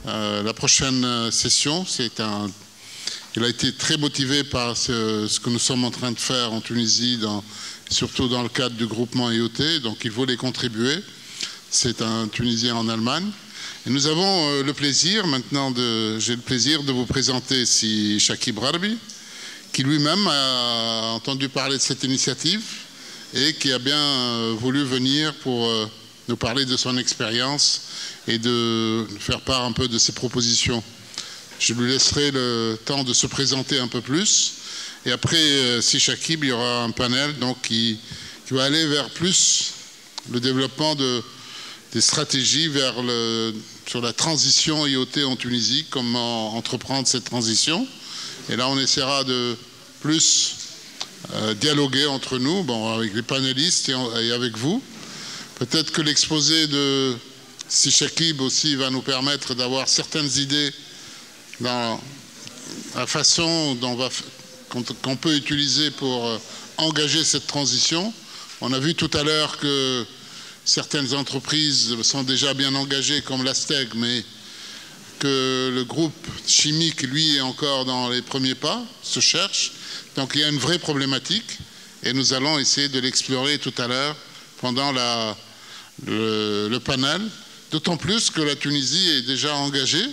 la prochaine session. Il a été très motivé par ce que nous sommes en train de faire en Tunisie, surtout dans le cadre du groupement IoT, donc il voulait contribuer. C'est un Tunisien en Allemagne. Et nous avons le plaisir maintenant, j'ai le plaisir de vous présenter ici Chakib Rarbi, qui lui-même a entendu parler de cette initiative et qui a bien voulu venir pour nous parler de son expérience et de faire part un peu de ses propositions. Je lui laisserai le temps de se présenter un peu plus. Et après, si Chakib, il y aura un panel donc, qui va aller vers plus le développement des stratégies sur la transition IoT en Tunisie, comment entreprendre cette transition. Et là, on essaiera de plus dialoguer entre nous, avec les panélistes et avec vous. Peut-être que l'exposé de Si Chakib aussi va nous permettre d'avoir certaines idées dans la façon qu'on peut utiliser pour engager cette transition. On a vu tout à l'heure que certaines entreprises sont déjà bien engagées comme l'Asteg, mais que le groupe chimique, lui, est encore dans les premiers pas, se cherche. Donc il y a une vraie problématique et nous allons essayer de l'explorer tout à l'heure pendant le panel, d'autant plus que la Tunisie est déjà engagée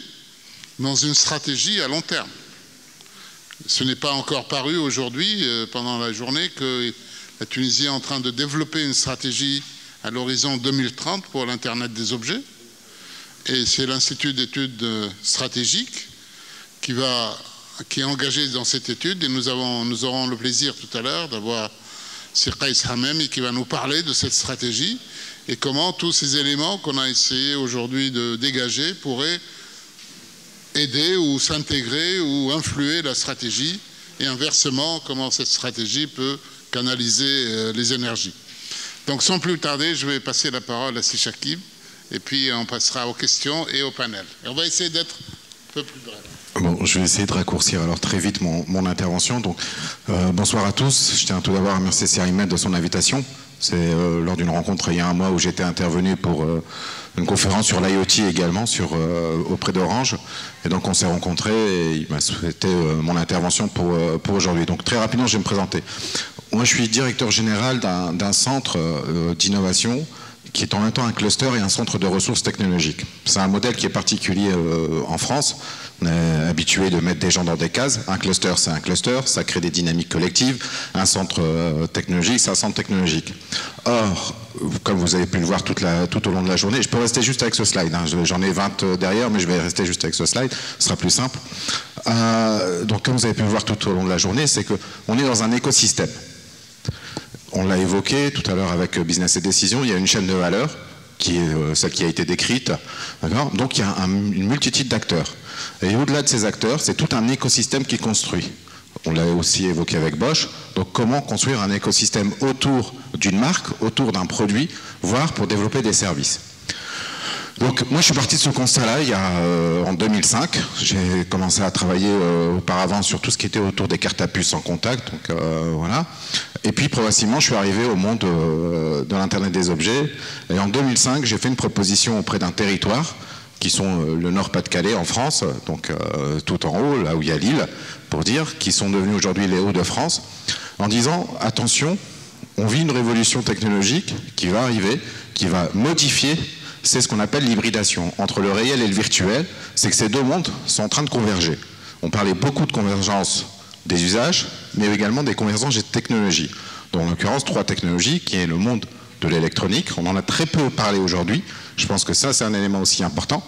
dans une stratégie à long terme. Ce n'est pas encore paru aujourd'hui, pendant la journée, que la Tunisie est en train de développer une stratégie à l'horizon 2030 pour l'Internet des objets. Et c'est l'Institut d'études stratégiques qui est engagé dans cette étude. Et nous aurons le plaisir tout à l'heure d'avoir Sir Qais Hamemi qui va nous parler de cette stratégie et comment tous ces éléments qu'on a essayé aujourd'hui de dégager pourraient aider ou s'intégrer ou influer la stratégie et inversement comment cette stratégie peut canaliser les énergies. Donc sans plus tarder, je vais passer la parole à Si Chakib et puis on passera aux questions et au panel. Et on va essayer d'être un peu plus bref. Bon, je vais essayer de raccourcir alors très vite mon intervention. Donc, bonsoir à tous. Je tiens tout d'abord à remercier Sirimet de son invitation. C'est lors d'une rencontre il y a un mois où j'étais intervenu pour une conférence sur l'IoT également auprès d'Orange. Et donc on s'est rencontrés et il m'a souhaité mon intervention pour aujourd'hui. Donc très rapidement, je vais me présenter. Moi, je suis directeur général d'un centre d'innovation qui est en même temps un cluster et un centre de ressources technologiques. C'est un modèle qui est particulier en France. On est habitué de mettre des gens dans des cases. Un cluster, c'est un cluster, ça crée des dynamiques collectives. Un centre technologique, c'est un centre technologique. Or, comme vous avez pu le voir tout au long de la journée, je peux rester juste avec ce slide. Hein. J'en ai 20 derrière, mais je vais rester juste avec ce slide. Ce sera plus simple. Donc, comme vous avez pu le voir tout au long de la journée, c'est qu'on est dans un écosystème. On l'a évoqué tout à l'heure avec Business et Décision, il y a une chaîne de valeur qui est celle qui a été décrite. Donc il y a une multitude d'acteurs. Et au-delà de ces acteurs, c'est tout un écosystème qui construit. On l'a aussi évoqué avec Bosch. Donc comment construire un écosystème autour d'une marque, autour d'un produit, voire pour développer des services. Donc moi je suis parti de ce constat-là en 2005. J'ai commencé à travailler auparavant sur tout ce qui était autour des cartes à puce en contact. Donc voilà. Et puis progressivement je suis arrivé au monde de l'Internet des objets. Et en 2005 j'ai fait une proposition auprès d'un territoire qui sont le Nord-Pas-de-Calais en France, donc tout en haut, là où il y a Lille, pour dire, qui sont devenus aujourd'hui les Hauts-de-France, en disant attention, on vit une révolution technologique qui va arriver, qui va modifier. C'est ce qu'on appelle l'hybridation entre le réel et le virtuel, c'est que ces deux mondes sont en train de converger. On parlait beaucoup de convergence des usages, mais également des convergences des technologies. Donc en l'occurrence, 3 technologies, qui est le monde de l'électronique. On en a très peu parlé aujourd'hui. Je pense que ça, c'est un élément aussi important.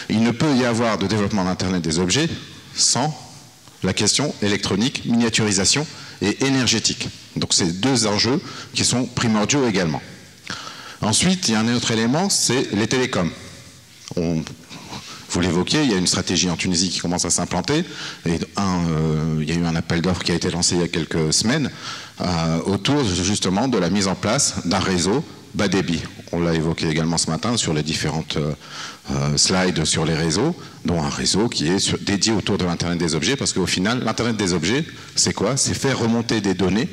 Il ne peut y avoir de développement d'Internet des objets sans la question électronique, miniaturisation et énergétique. Donc c'est 2 enjeux qui sont primordiaux également. Ensuite, il y a un autre élément, c'est les télécoms. Vous l'évoquiez, il y a une stratégie en Tunisie qui commence à s'implanter. Et il y a eu un appel d'offres qui a été lancé il y a quelques semaines autour justement de la mise en place d'un réseau bas débit. On l'a évoqué également ce matin sur les différentes slides sur les réseaux, dont un réseau qui est dédié autour de l'Internet des objets, parce qu'au final, l'Internet des objets, c'est quoi? C'est faire remonter des données,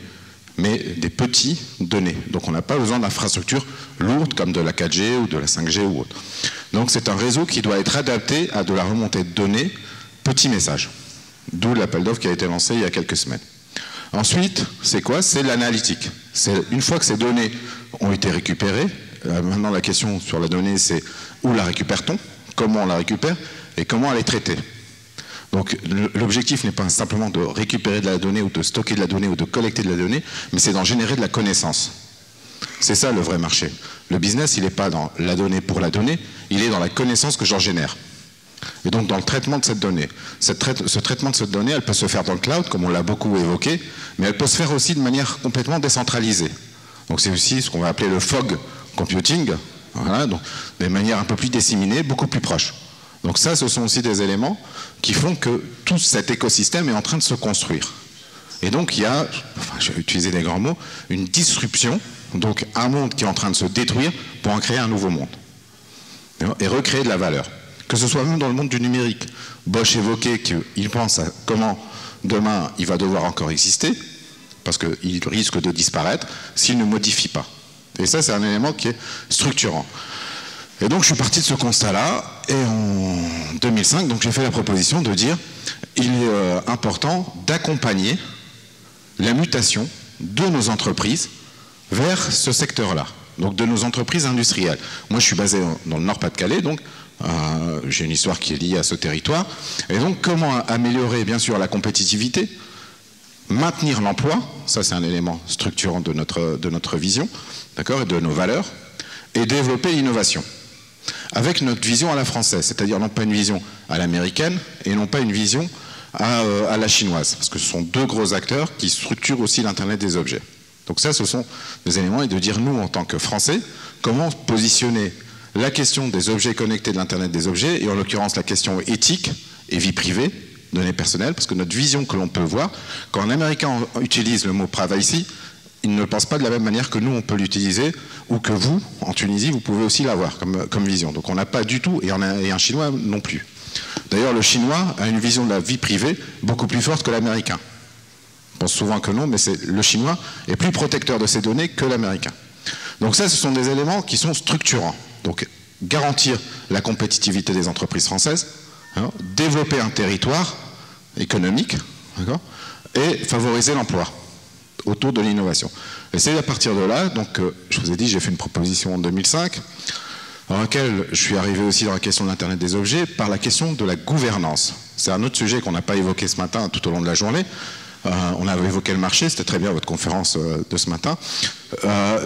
mais des petits données. Donc on n'a pas besoin d'infrastructures lourdes comme de la 4G ou de la 5G ou autre. Donc c'est un réseau qui doit être adapté à de la remontée de données, petit message. D'où l'appel d'offres qui a été lancé il y a quelques semaines. Ensuite, c'est quoi? C'est l'analytique. Une fois que ces données ont été récupérées, maintenant la question sur la donnée, c'est où la récupère-t-on, comment on la récupère et comment elle est traitée. Donc l'objectif n'est pas simplement de récupérer de la donnée ou de stocker de la donnée ou de collecter de la donnée, mais c'est d'en générer de la connaissance. C'est ça le vrai marché. Le business, il n'est pas dans la donnée pour la donnée, il est dans la connaissance que j'en génère. Et donc dans le traitement de cette donnée. Ce traitement de cette donnée, elle peut se faire dans le cloud, comme on l'a beaucoup évoqué, mais elle peut se faire aussi de manière complètement décentralisée. Donc c'est aussi ce qu'on va appeler le fog computing, voilà, donc de manière un peu plus disséminée, beaucoup plus proche. Donc ça, ce sont aussi des éléments qui font que tout cet écosystème est en train de se construire. Et donc il y a, enfin, je vais utiliser des grands mots, une disruption, donc un monde qui est en train de se détruire pour en créer un nouveau monde. Et recréer de la valeur. Que ce soit même dans le monde du numérique. Bosch évoquait qu'il pense à comment demain il va devoir encore exister, parce qu'il risque de disparaître s'il ne modifie pas. Et ça, c'est un élément qui est structurant. Et donc je suis parti de ce constat-là, et en 2005, donc j'ai fait la proposition de dire il est important d'accompagner la mutation de nos entreprises vers ce secteur-là, donc de nos entreprises industrielles. Moi, je suis basé dans le Nord-Pas-de-Calais, donc j'ai une histoire qui est liée à ce territoire. Et donc, comment améliorer, bien sûr, la compétitivité, maintenir l'emploi, ça c'est un élément structurant de notre vision, d'accord, et de nos valeurs, et développer l'innovation. Avec notre vision à la française, c'est-à-dire non pas une vision à l'américaine et non pas une vision à la chinoise, parce que ce sont deux gros acteurs qui structurent aussi l'Internet des objets. Donc ça, ce sont des éléments, et de dire nous, en tant que Français, comment positionner la question des objets connectés de l'Internet des objets, et en l'occurrence la question éthique et vie privée, données personnelles, parce que notre vision que l'on peut voir, quand un Américain utilise le mot privacy, il ne le pense pas de la même manière que nous, on peut l'utiliser, ou que vous, en Tunisie, vous pouvez aussi l'avoir comme vision. Donc on n'a pas du tout, et un Chinois non plus. D'ailleurs, le Chinois a une vision de la vie privée beaucoup plus forte que l'Américain. On pense souvent que non, mais le Chinois est plus protecteur de ses données que l'Américain. Donc ça, ce sont des éléments qui sont structurants. Donc garantir la compétitivité des entreprises françaises, hein, développer un territoire économique, et favoriser l'emploi autour de l'innovation. Et c'est à partir de là, donc je vous ai dit, j'ai fait une proposition en 2005, dans laquelle je suis arrivé aussi dans la question de l'Internet des objets, par la question de la gouvernance. C'est un autre sujet qu'on n'a pas évoqué ce matin tout au long de la journée. On avait évoqué le marché, c'était très bien votre conférence de ce matin.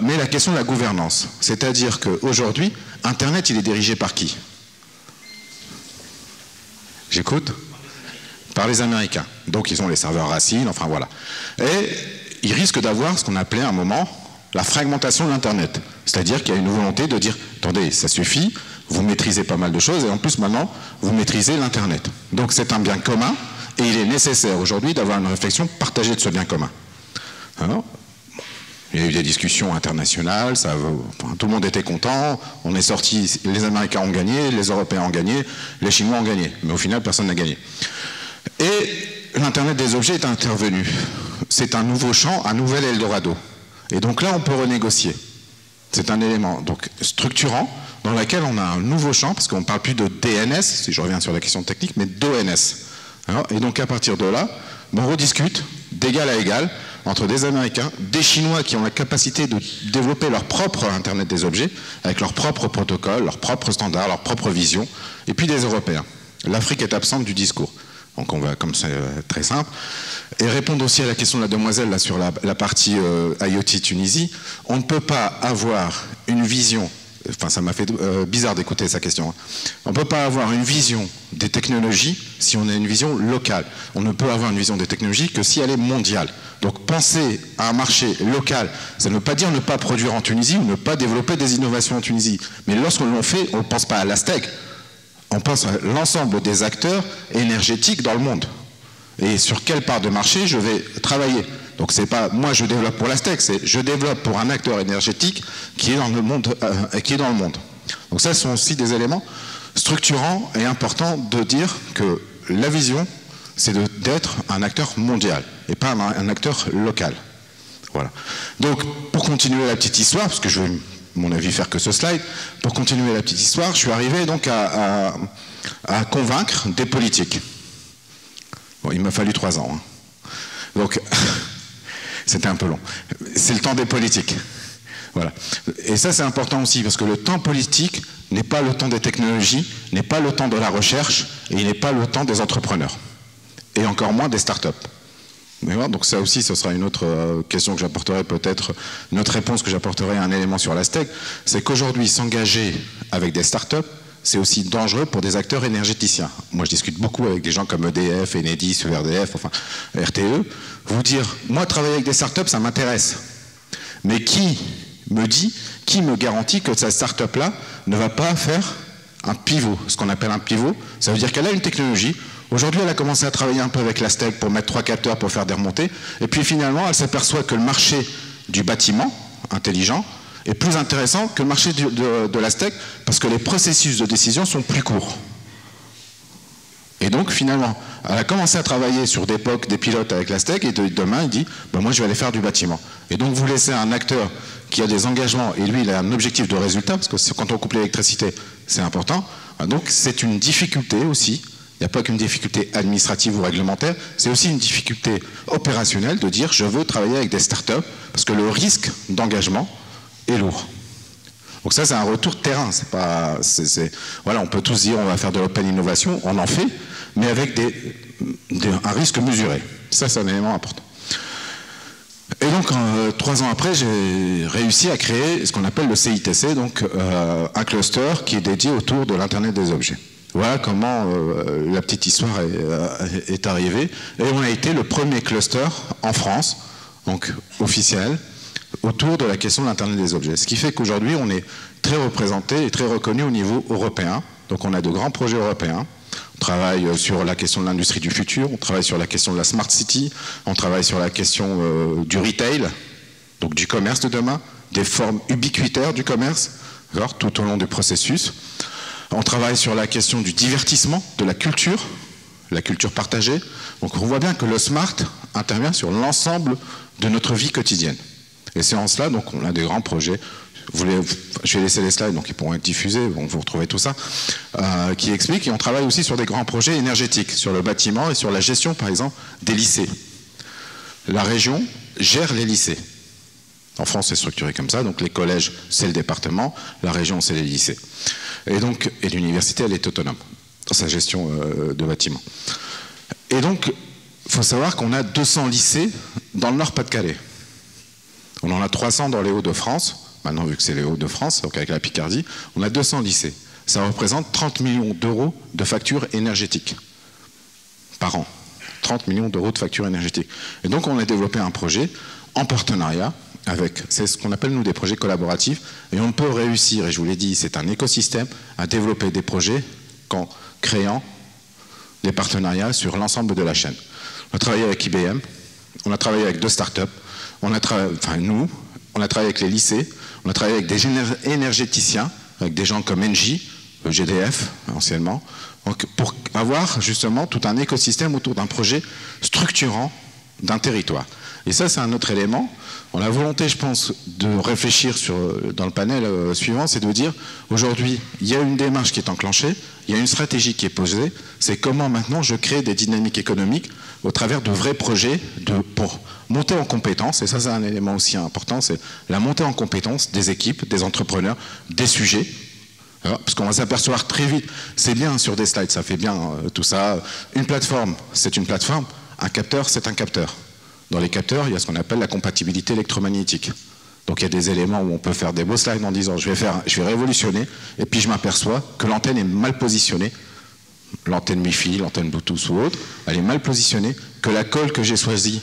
Mais la question de la gouvernance, c'est-à-dire qu'aujourd'hui, Internet, il est dirigé par qui? J'écoute? Par les Américains. Donc ils ont les serveurs Racine, enfin voilà. Et ils risquent d'avoir ce qu'on appelait à un moment la fragmentation de l'Internet. C'est-à-dire qu'il y a une volonté de dire, attendez, ça suffit, vous maîtrisez pas mal de choses, et en plus maintenant, vous maîtrisez l'Internet. Donc c'est un bien commun, et il est nécessaire aujourd'hui d'avoir une réflexion partagée de ce bien commun. Alors, il y a eu des discussions internationales, tout le monde était content, on est sorti, les Américains ont gagné, les Européens ont gagné, les Chinois ont gagné, mais au final personne n'a gagné. Et l'Internet des objets est intervenu. C'est un nouveau champ, un nouvel Eldorado. Et donc là, on peut renégocier. C'est un élément donc structurant dans lequel on a un nouveau champ, parce qu'on ne parle plus de DNS, si je reviens sur la question technique, mais d'ONS. Et donc à partir de là, on rediscute d'égal à égal entre des Américains, des Chinois qui ont la capacité de développer leur propre Internet des objets, avec leur propre protocole, leurs propres standards, leur propre vision, et puis des Européens. L'Afrique est absente du discours. Donc on va, comme c'est très simple, et répondre aussi à la question de la demoiselle là, sur la partie IoT Tunisie. On ne peut pas avoir une vision, enfin ça m'a fait bizarre d'écouter sa question, on ne peut pas avoir une vision des technologies si on a une vision locale. On ne peut avoir une vision des technologies que si elle est mondiale. Donc penser à un marché local, ça ne veut pas dire ne pas produire en Tunisie ou ne pas développer des innovations en Tunisie. Mais lorsqu'on l'on fait, on ne pense pas à l'Aztèque. On pense à l'ensemble des acteurs énergétiques dans le monde. Et sur quelle part de marché je vais travailler. Donc c'est pas moi je développe pour l'Aztèque, c'est je développe pour un acteur énergétique qui est dans le monde. Donc ça, ce sont aussi des éléments structurants et importants de dire que la vision, c'est d'être un acteur mondial et pas un acteur local. Voilà. Donc pour continuer la petite histoire, parce que je vais mon avis, faire que ce slide. Pour continuer la petite histoire, je suis arrivé donc à convaincre des politiques. Bon, il m'a fallu 3 ans. Hein. Donc, c'était un peu long. C'est le temps des politiques. Voilà. Et ça, c'est important aussi, parce que le temps politique n'est pas le temps des technologies, n'est pas le temps de la recherche, et il n'est pas le temps des entrepreneurs. Et encore moins des startups. Donc ça aussi, ce sera une autre question que j'apporterai peut-être, une autre réponse que j'apporterai à un élément sur la STEC, c'est qu'aujourd'hui, s'engager avec des startups, c'est aussi dangereux pour des acteurs énergéticiens. Moi, je discute beaucoup avec des gens comme EDF, Enedis, ERDF, enfin RTE. Vous dire, moi, travailler avec des startups, ça m'intéresse. Mais qui me garantit que cette startup-là ne va pas faire un pivot? Ce qu'on appelle un pivot, ça veut dire qu'elle a une technologie. Aujourd'hui, elle a commencé à travailler un peu avec la STEC pour mettre 3 capteurs pour faire des remontées. Et puis finalement, elle s'aperçoit que le marché du bâtiment intelligent est plus intéressant que le marché de la STEC parce que les processus de décision sont plus courts. Et donc finalement, elle a commencé à travailler sur des POC, des pilotes avec la STEC, et demain, il dit moi je vais aller faire du bâtiment. Et donc vous laissez un acteur qui a des engagements, et lui il a un objectif de résultat, parce que quand on coupe l'électricité, c'est important. Donc c'est une difficulté aussi. Il n'y a pas qu'une difficulté administrative ou réglementaire, c'est aussi une difficulté opérationnelle de dire je veux travailler avec des startups, parce que le risque d'engagement est lourd. Donc ça, c'est un retour de terrain. Voilà, on peut tous dire on va faire de l'open innovation, on en fait, mais avec un risque mesuré. Ça, c'est un élément important. Et donc, 3 ans après, j'ai réussi à créer ce qu'on appelle le CITC, donc un cluster qui est dédié autour de l'Internet des objets. Voilà comment la petite histoire est arrivée. Et on a été le premier cluster en France, donc officiel, autour de la question de l'Internet des objets. Ce qui fait qu'aujourd'hui, on est très représenté et très reconnu au niveau européen. Donc on a de grands projets européens. On travaille sur la question de l'industrie du futur, on travaille sur la question de la Smart City, on travaille sur la question du retail, donc du commerce de demain, des formes ubiquitaires du commerce, tout au long du processus. On travaille sur la question du divertissement, de la culture partagée. Donc on voit bien que le smart intervient sur l'ensemble de notre vie quotidienne. Et c'est en cela, donc on a des grands projets. Je vais laisser les slides, donc ils pourront être diffusés, donc vous retrouvez tout ça, qui expliquent. Et on travaille aussi sur des grands projets énergétiques, sur le bâtiment et sur la gestion, par exemple, des lycées. La région gère les lycées. En France, c'est structuré comme ça, donc les collèges, c'est le département, la région, c'est les lycées. Et l'université, elle est autonome dans sa gestion de bâtiments. Et donc, il faut savoir qu'on a 200 lycées dans le Nord-Pas-de-Calais. On en a 300 dans les Hauts-de-France. Maintenant, vu que c'est les Hauts-de-France, donc avec la Picardie, on a 200 lycées. Ça représente 30 millions d'euros de factures énergétiques par an. 30 millions d'euros de factures énergétiques. Et donc, on a développé un projet en partenariat avec, c'est ce qu'on appelle, nous, des projets collaboratifs. Et on peut réussir, et je vous l'ai dit, c'est un écosystème, à développer des projets qu'en créant des partenariats sur l'ensemble de la chaîne. On a travaillé avec IBM, on a travaillé avec 2 startups, on a travaillé avec les lycées, on a travaillé avec des énergéticiens, avec des gens comme Engie, GDF anciennement, donc pour avoir justement tout un écosystème autour d'un projet structurant d'un territoire. Et ça, c'est un autre élément. On a la volonté, je pense, de réfléchir dans le panel suivant, c'est de dire, aujourd'hui, il y a une démarche qui est enclenchée, il y a une stratégie qui est posée, c'est comment maintenant je crée des dynamiques économiques au travers de vrais projets pour monter en compétences, et ça c'est un élément aussi important, c'est la montée en compétences des équipes, des entrepreneurs, des sujets, parce qu'on va s'apercevoir très vite, c'est bien sur des slides, ça fait bien tout ça, une plateforme, c'est une plateforme, un capteur, c'est un capteur. Dans les capteurs, il y a ce qu'on appelle la compatibilité électromagnétique. Donc il y a des éléments où on peut faire des beaux slides en disant je vais révolutionner, et puis je m'aperçois que l'antenne est mal positionnée, l'antenne Wi-Fi, l'antenne Bluetooth ou autre, elle est mal positionnée, que la colle que j'ai choisie,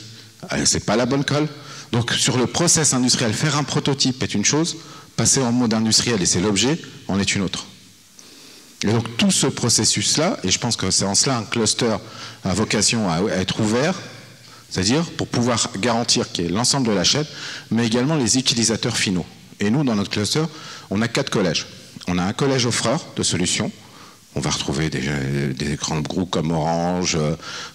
c'est pas la bonne colle. Donc sur le process industriel, faire un prototype est une chose, passer en mode industriel, et c'est l'objet, en est une autre. Et donc tout ce processus-là, et je pense que c'est en cela un cluster a vocation à être ouvert, c'est-à-dire pour pouvoir garantir qu'il y ait l'ensemble de la chaîne, mais également les utilisateurs finaux. Et nous, dans notre cluster, on a 4 collèges. On a un collège offreur de solutions. On va retrouver des grands groupes comme Orange,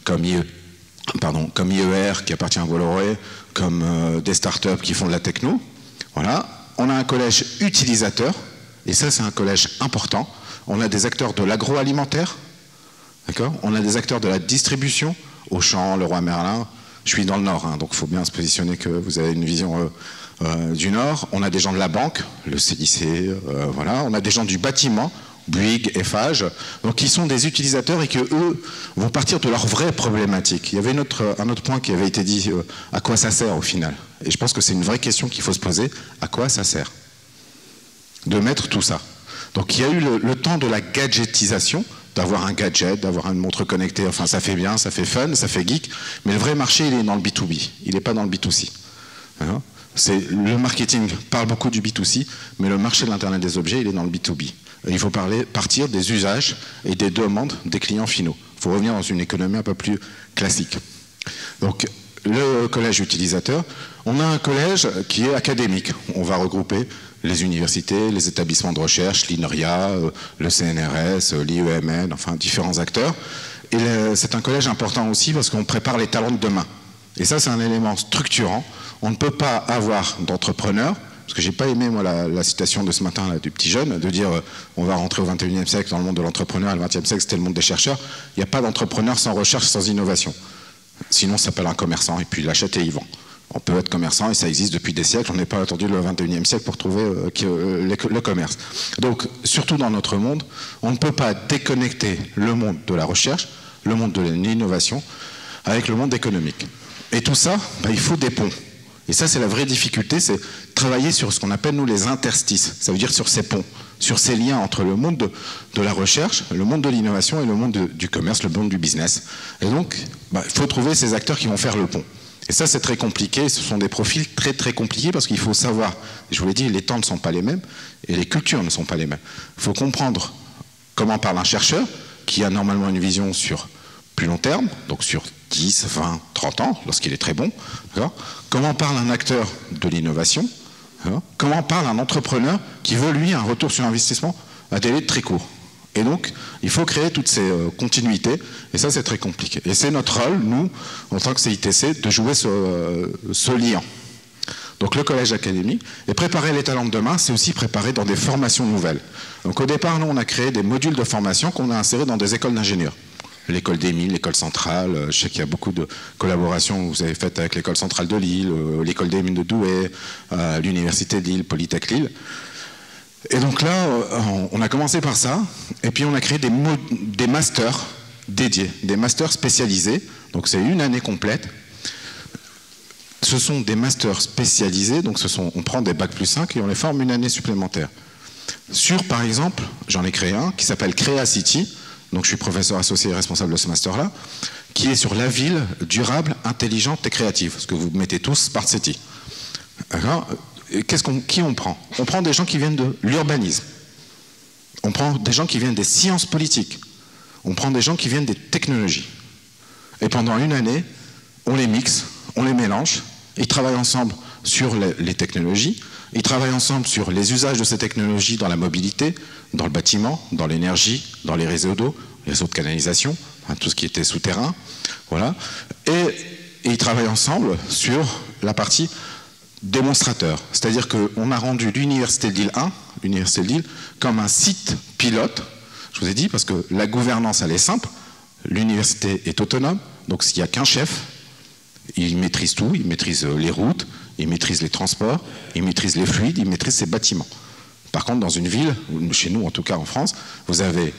comme IER qui appartient à Bolloré, comme des startups qui font de la techno. Voilà. on a un collège utilisateur, et ça c'est un collège important. On a des acteurs de l'agroalimentaire, d'accord ? On a des acteurs de la distribution, Auchan, Leroy Merlin. Je suis dans le Nord, hein, donc il faut bien se positionner que vous avez une vision du Nord. On a des gens de la banque, le CIC, voilà. On a des gens du bâtiment, Bouygues, Eiffage, donc qui sont des utilisateurs et que eux vont partir de leurs vraies problématiques. Il y avait un autre point qui avait été dit, à quoi ça sert au final ? Et je pense que c'est une vraie question qu'il faut se poser, à quoi ça sert de mettre tout ça ? Donc il y a eu le temps de la gadgetisation, d'avoir un gadget, d'avoir une montre connectée, enfin ça fait bien, ça fait fun, ça fait geek, mais le vrai marché il est dans le B2B, il n'est pas dans le B2C. Hein ? Le marketing parle beaucoup du B2C, mais le marché de l'Internet des objets il est dans le B2B. Il faut partir des usages et des demandes des clients finaux. Il faut revenir dans une économie un peu plus classique. Donc, le collège utilisateur, on a un collège qui est académique. On va regrouper les universités, les établissements de recherche, l'INRIA, le CNRS, l'IEMN, enfin différents acteurs. Et c'est un collège important aussi parce qu'on prépare les talents de demain. Et ça, c'est un élément structurant. On ne peut pas avoir d'entrepreneurs. Parce que j'ai pas aimé moi la citation de ce matin là, du petit jeune, de dire on va rentrer au 21e siècle dans le monde de l'entrepreneur, et le 20e siècle c'était le monde des chercheurs. Il n'y a pas d'entrepreneur sans recherche, sans innovation. Sinon ça s'appelle un commerçant et puis il achète et il vend. On peut être commerçant et ça existe depuis des siècles, on n'est pas attendu le 21e siècle pour trouver le commerce. Donc surtout dans notre monde, on ne peut pas déconnecter le monde de la recherche, le monde de l'innovation avec le monde économique. Et tout ça, il faut des ponts. Et ça, c'est la vraie difficulté, c'est travailler sur ce qu'on appelle, nous, les interstices. Ça veut dire sur ces ponts, sur ces liens entre le monde de la recherche, le monde de l'innovation et le monde du commerce, le monde du business. Et donc, il faut trouver ces acteurs qui vont faire le pont. Et ça, c'est très compliqué. Ce sont des profils très, très compliqués parce qu'il faut savoir, je vous l'ai dit, les temps ne sont pas les mêmes et les cultures ne sont pas les mêmes. Il faut comprendre comment parle un chercheur qui a normalement une vision sur plus long terme, donc sur 10, 20, 30 ans, lorsqu'il est très bon. Comment parle un acteur de l'innovation ? Comment parle un entrepreneur qui veut, lui, un retour sur investissement à délai très court ? Et donc, il faut créer toutes ces continuités, et ça, c'est très compliqué. Et c'est notre rôle, nous, en tant que CITC, de jouer ce lien. Donc le collège académique, et préparer les talents de demain, c'est aussi préparer dans des formations nouvelles. Donc au départ, nous, on a créé des modules de formation qu'on a insérés dans des écoles d'ingénieurs. L'école des mines, l'école centrale, je sais qu'il y a beaucoup de collaborations que vous avez faites avec l'école centrale de Lille, l'école des mines de Douai, l'université de Lille, Polytech Lille. Et donc là, on a commencé par ça, et puis on a créé des masters dédiés, des masters spécialisés, donc c'est une année complète. Ce sont des masters spécialisés, donc on prend des bac plus 5 et on les forme une année supplémentaire. Sur, par exemple, j'en ai créé un qui s'appelle Créa City. Donc je suis professeur associé et responsable de ce master-là, qui est sur la ville durable, intelligente et créative, ce que vous mettez tous Smart City. Alors, qui on prend ? On prend des gens qui viennent de l'urbanisme, on prend des gens qui viennent des sciences politiques, on prend des gens qui viennent des technologies. Et pendant une année, on les mixe, on les mélange, ils travaillent ensemble sur les technologies, ils travaillent ensemble sur les usages de ces technologies dans la mobilité, dans le bâtiment, dans l'énergie, dans les réseaux d'eau, les réseaux de canalisation, enfin, tout ce qui était souterrain. Voilà. Et ils travaillent ensemble sur la partie démonstrateur. C'est-à-dire qu'on a rendu l'Université de Lille 1, l'Université de Lille, comme un site pilote. Je vous ai dit, parce que la gouvernance, elle est simple. L'université est autonome, donc s'il n'y a qu'un chef, il maîtrise tout, il maîtrise les routes, il maîtrise les transports, il maîtrise les fluides, il maîtrise ses bâtiments. Par contre, dans une ville, chez nous en tout cas en France, vous avez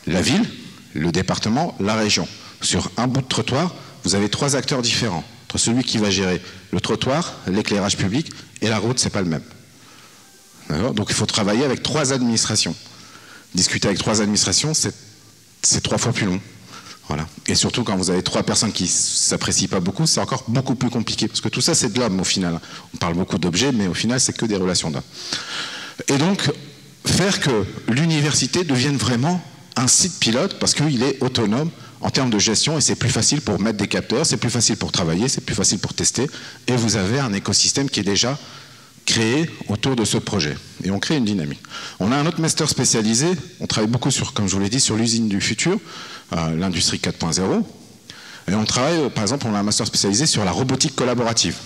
la ville, le département, la région. Sur un bout de trottoir, vous avez 3 acteurs différents. Entre celui qui va gérer le trottoir, l'éclairage public et la route, c'est pas le même. Donc il faut travailler avec 3 administrations. Discuter avec 3 administrations, c'est 3 fois plus long. Voilà. Et surtout quand vous avez 3 personnes qui ne s'apprécient pas beaucoup, c'est encore beaucoup plus compliqué. Parce que tout ça, c'est de l'homme au final. On parle beaucoup d'objets, mais au final, c'est que des relations d'hommes. Et donc, faire que l'université devienne vraiment un site pilote, parce qu'il est autonome en termes de gestion, et c'est plus facile pour mettre des capteurs, c'est plus facile pour travailler, c'est plus facile pour tester, et vous avez un écosystème qui est déjà créé autour de ce projet. Et on crée une dynamique. On a un autre master spécialisé, on travaille beaucoup sur, comme je vous l'ai dit, sur l'usine du futur, l'industrie 4.0. Et on travaille, par exemple, on a un master spécialisé sur la robotique collaborative.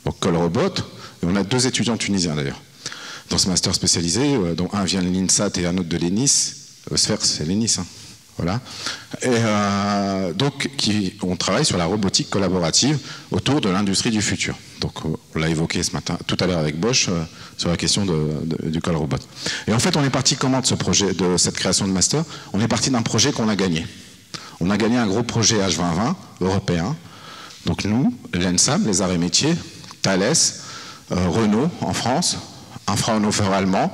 Donc Colrobot, et on a 2 étudiants tunisiens d'ailleurs. dans ce master spécialisé, dont un vient de l'INSAT et un autre de l'ENIS. Sphère, c'est l'ENIS, hein. Voilà. Et donc, on travaille sur la robotique collaborative autour de l'industrie du futur. Donc, on l'a évoqué ce matin, tout à l'heure avec Bosch, sur la question du call robot. Et en fait, on est parti comment de ce projet, de cette création de master? On est parti d'un projet qu'on a gagné. On a gagné un gros projet H2020 européen. Donc nous, l'ENSAM, les arts et métiers, Thales, Renault en France, un Fraunhofer allemand,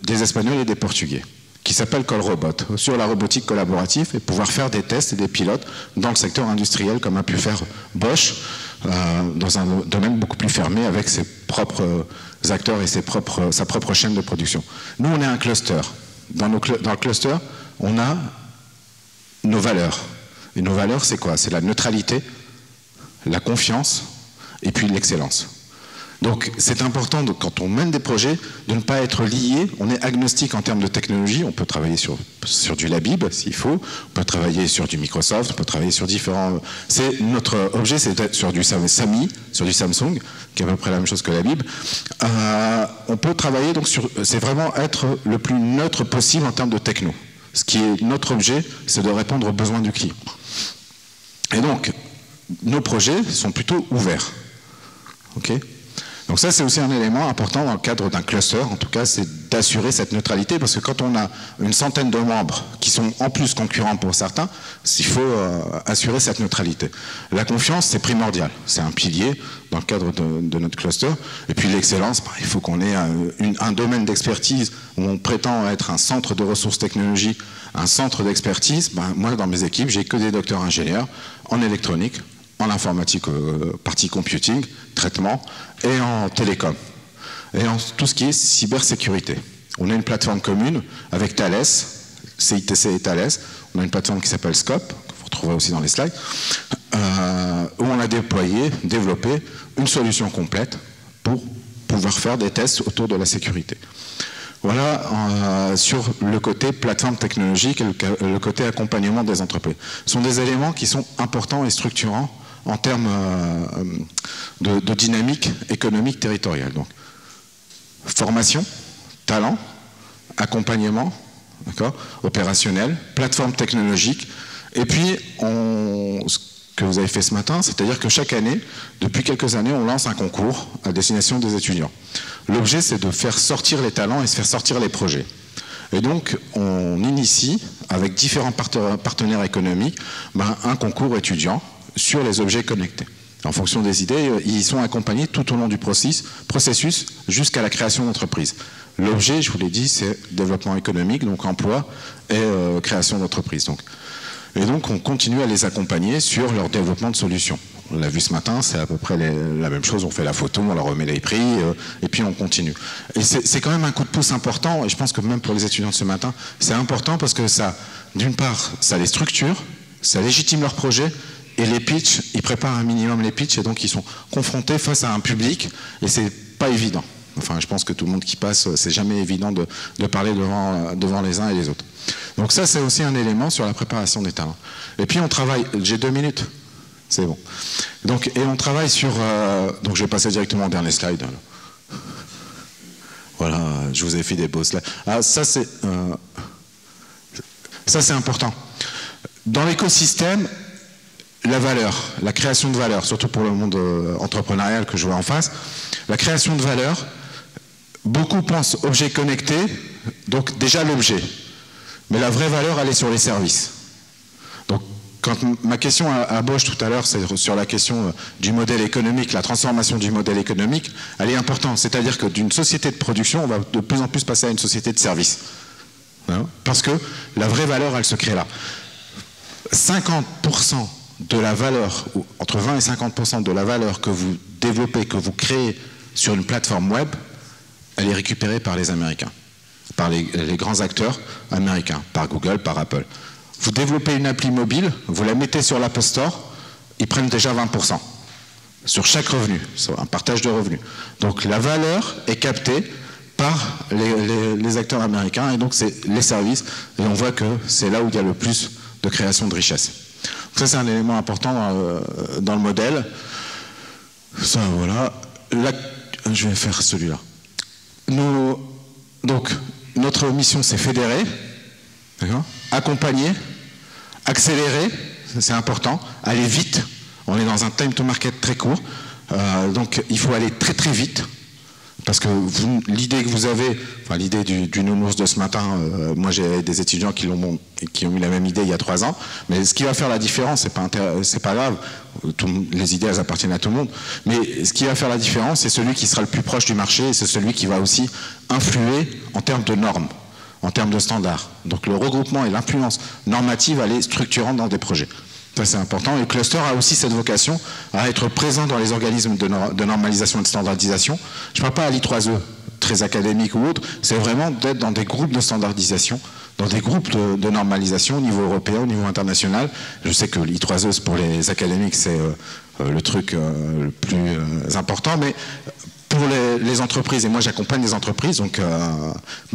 des Espagnols et des Portugais, qui s'appelle Call Robot, sur la robotique collaborative et pouvoir faire des tests et des pilotes dans le secteur industriel comme a pu faire Bosch, dans un domaine beaucoup plus fermé avec ses propres acteurs et sa propre chaîne de production. Nous, on est un cluster. Dans le cluster, on a nos valeurs. Et nos valeurs, c'est quoi? C'est la neutralité, la confiance et puis l'excellence. Donc c'est important, quand on mène des projets, de ne pas être lié. On est agnostique en termes de technologie. On peut travailler sur du Labib s'il faut, on peut travailler sur du Microsoft, on peut travailler sur différents... Notre objet, c'est d'être sur du SAMI, sur du Samsung, qui est à peu près la même chose que Labib. On peut travailler donc sur... C'est vraiment être le plus neutre possible en termes de techno. Ce qui est notre objet, c'est de répondre aux besoins du client. Et donc, nos projets sont plutôt ouverts. OK ? Donc ça, c'est aussi un élément important dans le cadre d'un cluster, en tout cas, c'est d'assurer cette neutralité, parce que quand on a une centaine de membres qui sont en plus concurrents pour certains, il faut assurer cette neutralité. La confiance, c'est primordial, c'est un pilier dans le cadre de notre cluster. Et puis l'excellence, il faut qu'on ait un domaine d'expertise où on prétend être un centre de ressources technologiques, un centre d'expertise. Moi, dans mes équipes, j'ai que des docteurs ingénieurs en électronique, en informatique, partie computing, traitement, et en télécom, et en tout ce qui est cybersécurité. On a une plateforme commune avec Thales, CITC et Thales, on a une plateforme qui s'appelle Scope, que vous retrouverez aussi dans les slides, où on a développé une solution complète pour pouvoir faire des tests autour de la sécurité. Voilà, sur le côté plateforme technologique et le côté accompagnement des entreprises. Ce sont des éléments qui sont importants et structurants en termes de dynamique économique territoriale. Donc, formation, talent, accompagnement, opérationnel, plateforme technologique, et puis ce que vous avez fait ce matin, c'est-à-dire que chaque année, depuis quelques années, on lance un concours à destination des étudiants. L'objet, c'est de faire sortir les talents et de faire sortir les projets. Et donc, on initie, avec différents partenaires économiques, un concours étudiant sur les objets connectés. En fonction des idées, ils sont accompagnés tout au long du processus jusqu'à la création d'entreprise. L'objet, je vous l'ai dit, c'est développement économique, donc emploi et création d'entreprise. Et donc, on continue à les accompagner sur leur développement de solutions. On l'a vu ce matin, c'est à peu près la même chose. On fait la photo, on leur remet les prix, et puis on continue. Et c'est quand même un coup de pouce important, et je pense que même pour les étudiants de ce matin, c'est important parce que ça, d'une part, ça les structure, ça légitime leur projet, et les pitchs, ils préparent un minimum les pitchs, et donc ils sont confrontés face à un public, et c'est pas évident. Enfin, je pense que tout le monde qui passe, c'est jamais évident de parler devant les uns et les autres. Donc ça, c'est aussi un élément sur la préparation des talents. Et puis on travaille, j'ai 2 minutes, c'est bon. Donc, et on travaille sur, donc je vais passer directement au dernier slide. Voilà, je vous ai fait des beaux slides. Ah, ça c'est important. Dans l'écosystème, la valeur, la création de valeur, surtout pour le monde entrepreneurial que je vois en face, la création de valeur, beaucoup pensent objet connecté, donc déjà l'objet. Mais la vraie valeur, elle est sur les services. Donc, quand ma question à Bosch tout à l'heure, c'est sur la question du modèle économique, la transformation du modèle économique, elle est importante. C'est-à-dire que d'une société de production, on va de plus en plus passer à une société de service. Parce que la vraie valeur, elle se crée là. 50% de la valeur, ou entre 20 et 50% de la valeur que vous développez, que vous créez sur une plateforme web, elle est récupérée par les Américains, par les grands acteurs américains, par Google, par Apple. Vous développez une appli mobile, vous la mettez sur l'App Store, ils prennent déjà 20% sur chaque revenu, sur un partage de revenus. Donc la valeur est captée par les acteurs américains, et donc c'est les services, et on voit que c'est là où il y a le plus de création de richesse. Ça, c'est un élément important dans le modèle. Ça, voilà. Là, je vais faire celui-là. Donc, notre mission, c'est fédérer, accompagner, accélérer, c'est important, aller vite. On est dans un time to market très court, donc il faut aller très très vite. Parce que l'idée que vous avez, enfin l'idée du nounours de ce matin, moi j'ai des étudiants qui ont eu la même idée il y a 3 ans, mais ce qui va faire la différence, c'est pas grave, les idées elles appartiennent à tout le monde, mais ce qui va faire la différence, c'est celui qui sera le plus proche du marché, et c'est celui qui va aussi influer en termes de normes, en termes de standards. Donc le regroupement et l'influence normative, elle est structurante dans des projets. Ça, c'est important. Et le cluster a aussi cette vocation à être présent dans les organismes de normalisation et de standardisation. Je ne parle pas à l'I3E, très académique ou autre, c'est vraiment d'être dans des groupes de standardisation, dans des groupes de normalisation au niveau européen, au niveau international. Je sais que l'I3E, pour les académiques, c'est le truc le plus important, mais pour les entreprises, et moi j'accompagne les entreprises, donc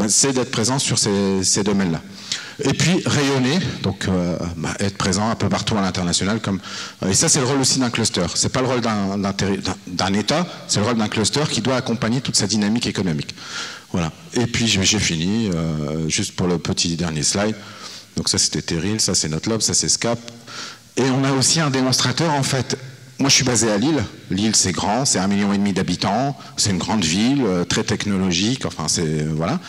c'est d'être présent sur ces domaines-là. Et puis rayonner, donc être présent un peu partout à l'international. Et ça c'est le rôle aussi d'un cluster. C'est pas le rôle d'un État, c'est le rôle d'un cluster qui doit accompagner toute sa dynamique économique. Voilà. Et puis j'ai fini, juste pour le petit dernier slide. Donc ça c'était Terril, ça c'est Notlob, ça c'est SCAP. Et on a aussi un démonstrateur en fait. Moi, je suis basé à Lille. Lille, c'est grand, c'est 1,5 million d'habitants, c'est une grande ville, très technologique, enfin, c'est... Voilà.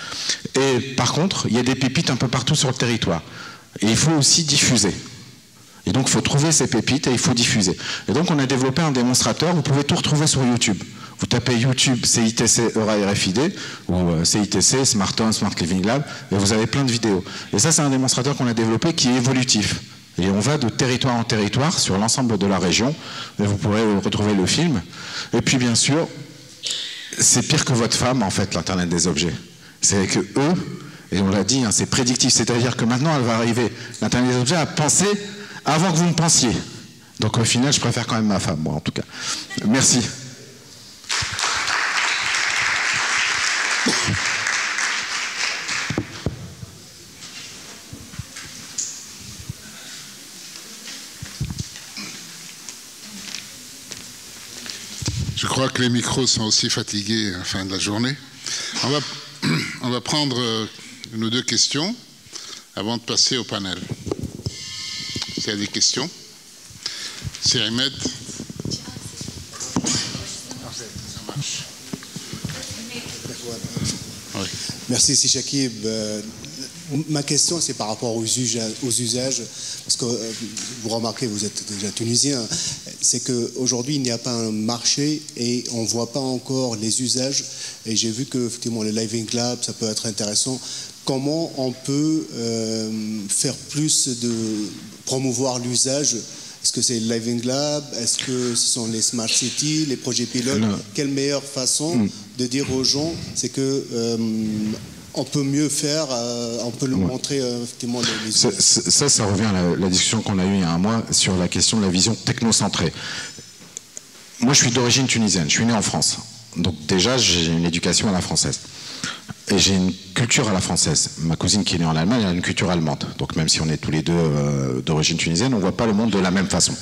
Et par contre, il y a des pépites un peu partout sur le territoire. Et il faut aussi diffuser. Et donc, il faut trouver ces pépites et il faut diffuser. Et donc, on a développé un démonstrateur, vous pouvez tout retrouver sur YouTube. Vous tapez YouTube, CITC, Eura RFID, ou CITC, Smart Home, Smart Living Lab, et vous avez plein de vidéos. Et ça, c'est un démonstrateur qu'on a développé qui est évolutif. Et on va de territoire en territoire sur l'ensemble de la région. Et vous pourrez retrouver le film. Et puis bien sûr, c'est pire que votre femme en fait, l'Internet des objets. C'est que eux, et on l'a dit, hein, c'est prédictif. C'est-à-dire que maintenant, elle va arriver, l'Internet des objets, à penser avant que vous ne pensiez. Donc au final, je préfère quand même ma femme, moi en tout cas. Merci. Je crois que les micros sont aussi fatigués à la fin de la journée. On va prendre 1 ou 2 questions avant de passer au panel. S'il y a des questions. Ahmed. Oui. Merci, Si Chakib. Ma question, c'est par rapport aux usages, parce que vous remarquez, vous êtes déjà tunisien, c'est qu'aujourd'hui, il n'y a pas un marché et on ne voit pas encore les usages. Et j'ai vu que, effectivement, le Living Lab, ça peut être intéressant. Comment on peut faire plus de promouvoir l'usage? Est-ce que c'est le Living Lab? Est-ce que ce sont les Smart Cities, les projets pilotes? Quelle meilleure façon de dire aux gens, c'est que on peut mieux faire, on peut le montrer effectivement les ça revient à la discussion qu'on a eue il y a un mois sur la question de la vision technocentrée. Moi, je suis d'origine tunisienne, je suis né en France. Donc déjà, j'ai une éducation à la française. Et j'ai une culture à la française. Ma cousine qui est née en Allemagne, elle a une culture allemande. Donc même si on est tous les deux d'origine tunisienne, on ne voit pas le monde de la même façon.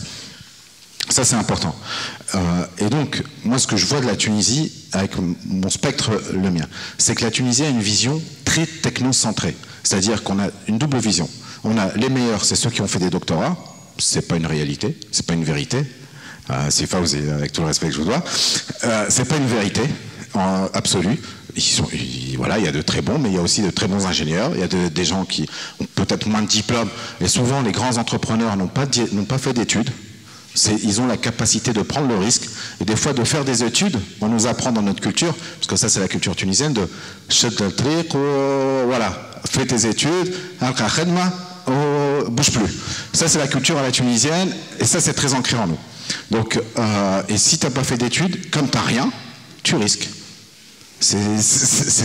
Ça, c'est important. Et donc, moi, ce que je vois de la Tunisie, avec mon spectre, le mien, c'est que la Tunisie a une vision très technocentrée. C'est-à-dire qu'on a une double vision. On a les meilleurs, c'est ceux qui ont fait des doctorats. C'est pas une réalité, c'est pas une vérité. C'est Fawzi, avec tout le respect que je vous dois. C'est pas une vérité absolue. Voilà, il y a de très bons, mais il y a aussi de très bons ingénieurs. Il y a des gens qui ont peut-être moins de diplômes. Et souvent, les grands entrepreneurs n'ont pas fait d'études. Ils ont la capacité de prendre le risque et des fois de faire des études. On nous apprend dans notre culture, parce que ça c'est la culture tunisienne, de voilà, fais tes études, bouge plus. Ça c'est la culture à la tunisienne et ça c'est très ancré en nous. Donc, et si tu n'as pas fait d'études, comme tu n'as rien, tu risques. C'est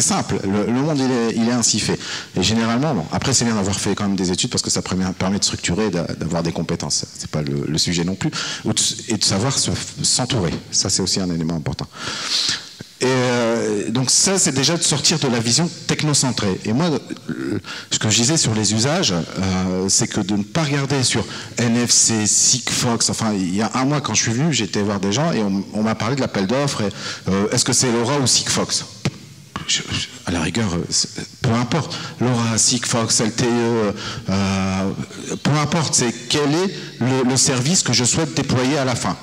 simple, le monde il est ainsi fait. Et généralement, bon, après c'est bien d'avoir fait quand même des études parce que ça permet de structurer, d'avoir des compétences. C'est pas le sujet non plus. Et de savoir s'entourer. Ça c'est aussi un élément important. Et donc ça c'est déjà de sortir de la vision technocentrée. Et moi, ce que je disais sur les usages, c'est que de ne pas regarder sur NFC, Sigfox, enfin il y a un mois quand je suis venu, j'étais voir des gens et on m'a parlé de l'appel d'offres. Est-ce que c'est Eura ou Sigfox? à la rigueur, peu importe, LoRa, Sigfox, LTE, peu importe, c'est quel est le service que je souhaite déployer à la fin.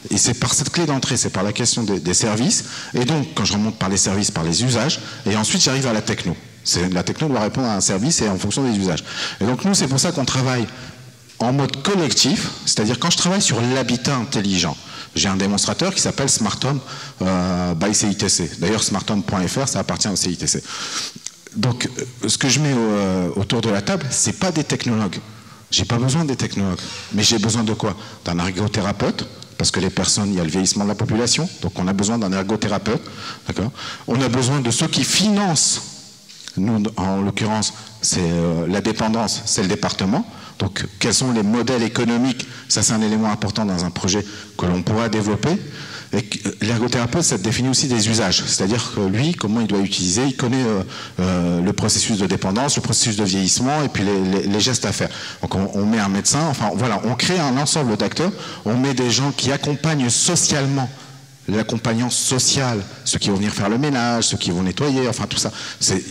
Et c'est par cette clé d'entrée, c'est par la question des services, et donc quand je remonte par les services, par les usages, et ensuite j'arrive à la techno. La techno doit répondre à un service et en fonction des usages. Et donc nous, c'est pour ça qu'on travaille en mode collectif, c'est-à-dire quand je travaille sur l'habitat intelligent. J'ai un démonstrateur qui s'appelle Smart Home by CITC. D'ailleurs, smarthome.fr, ça appartient au CITC. Donc, ce que je mets autour de la table, c'est pas des technologues. J'ai pas besoin des technologues. Mais j'ai besoin de quoi? D'un ergothérapeute, parce que les personnes, il y a le vieillissement de la population, donc on a besoin d'un ergothérapeute. D'accord? On a besoin de ceux qui financent. Nous, en l'occurrence, c'est la dépendance, c'est le département. Donc, quels sont les modèles économiques? Ça, c'est un élément important dans un projet que l'on pourra développer. Et l'ergothérapeute, ça définit aussi des usages. C'est-à-dire que lui, comment il doit utiliser, il connaît le processus de dépendance, le processus de vieillissement et puis les gestes à faire. Donc, on met un médecin, enfin, voilà, on crée un ensemble d'acteurs, on met des gens qui accompagnent socialement, l'accompagnant social, ceux qui vont venir faire le ménage, ceux qui vont nettoyer, enfin tout ça.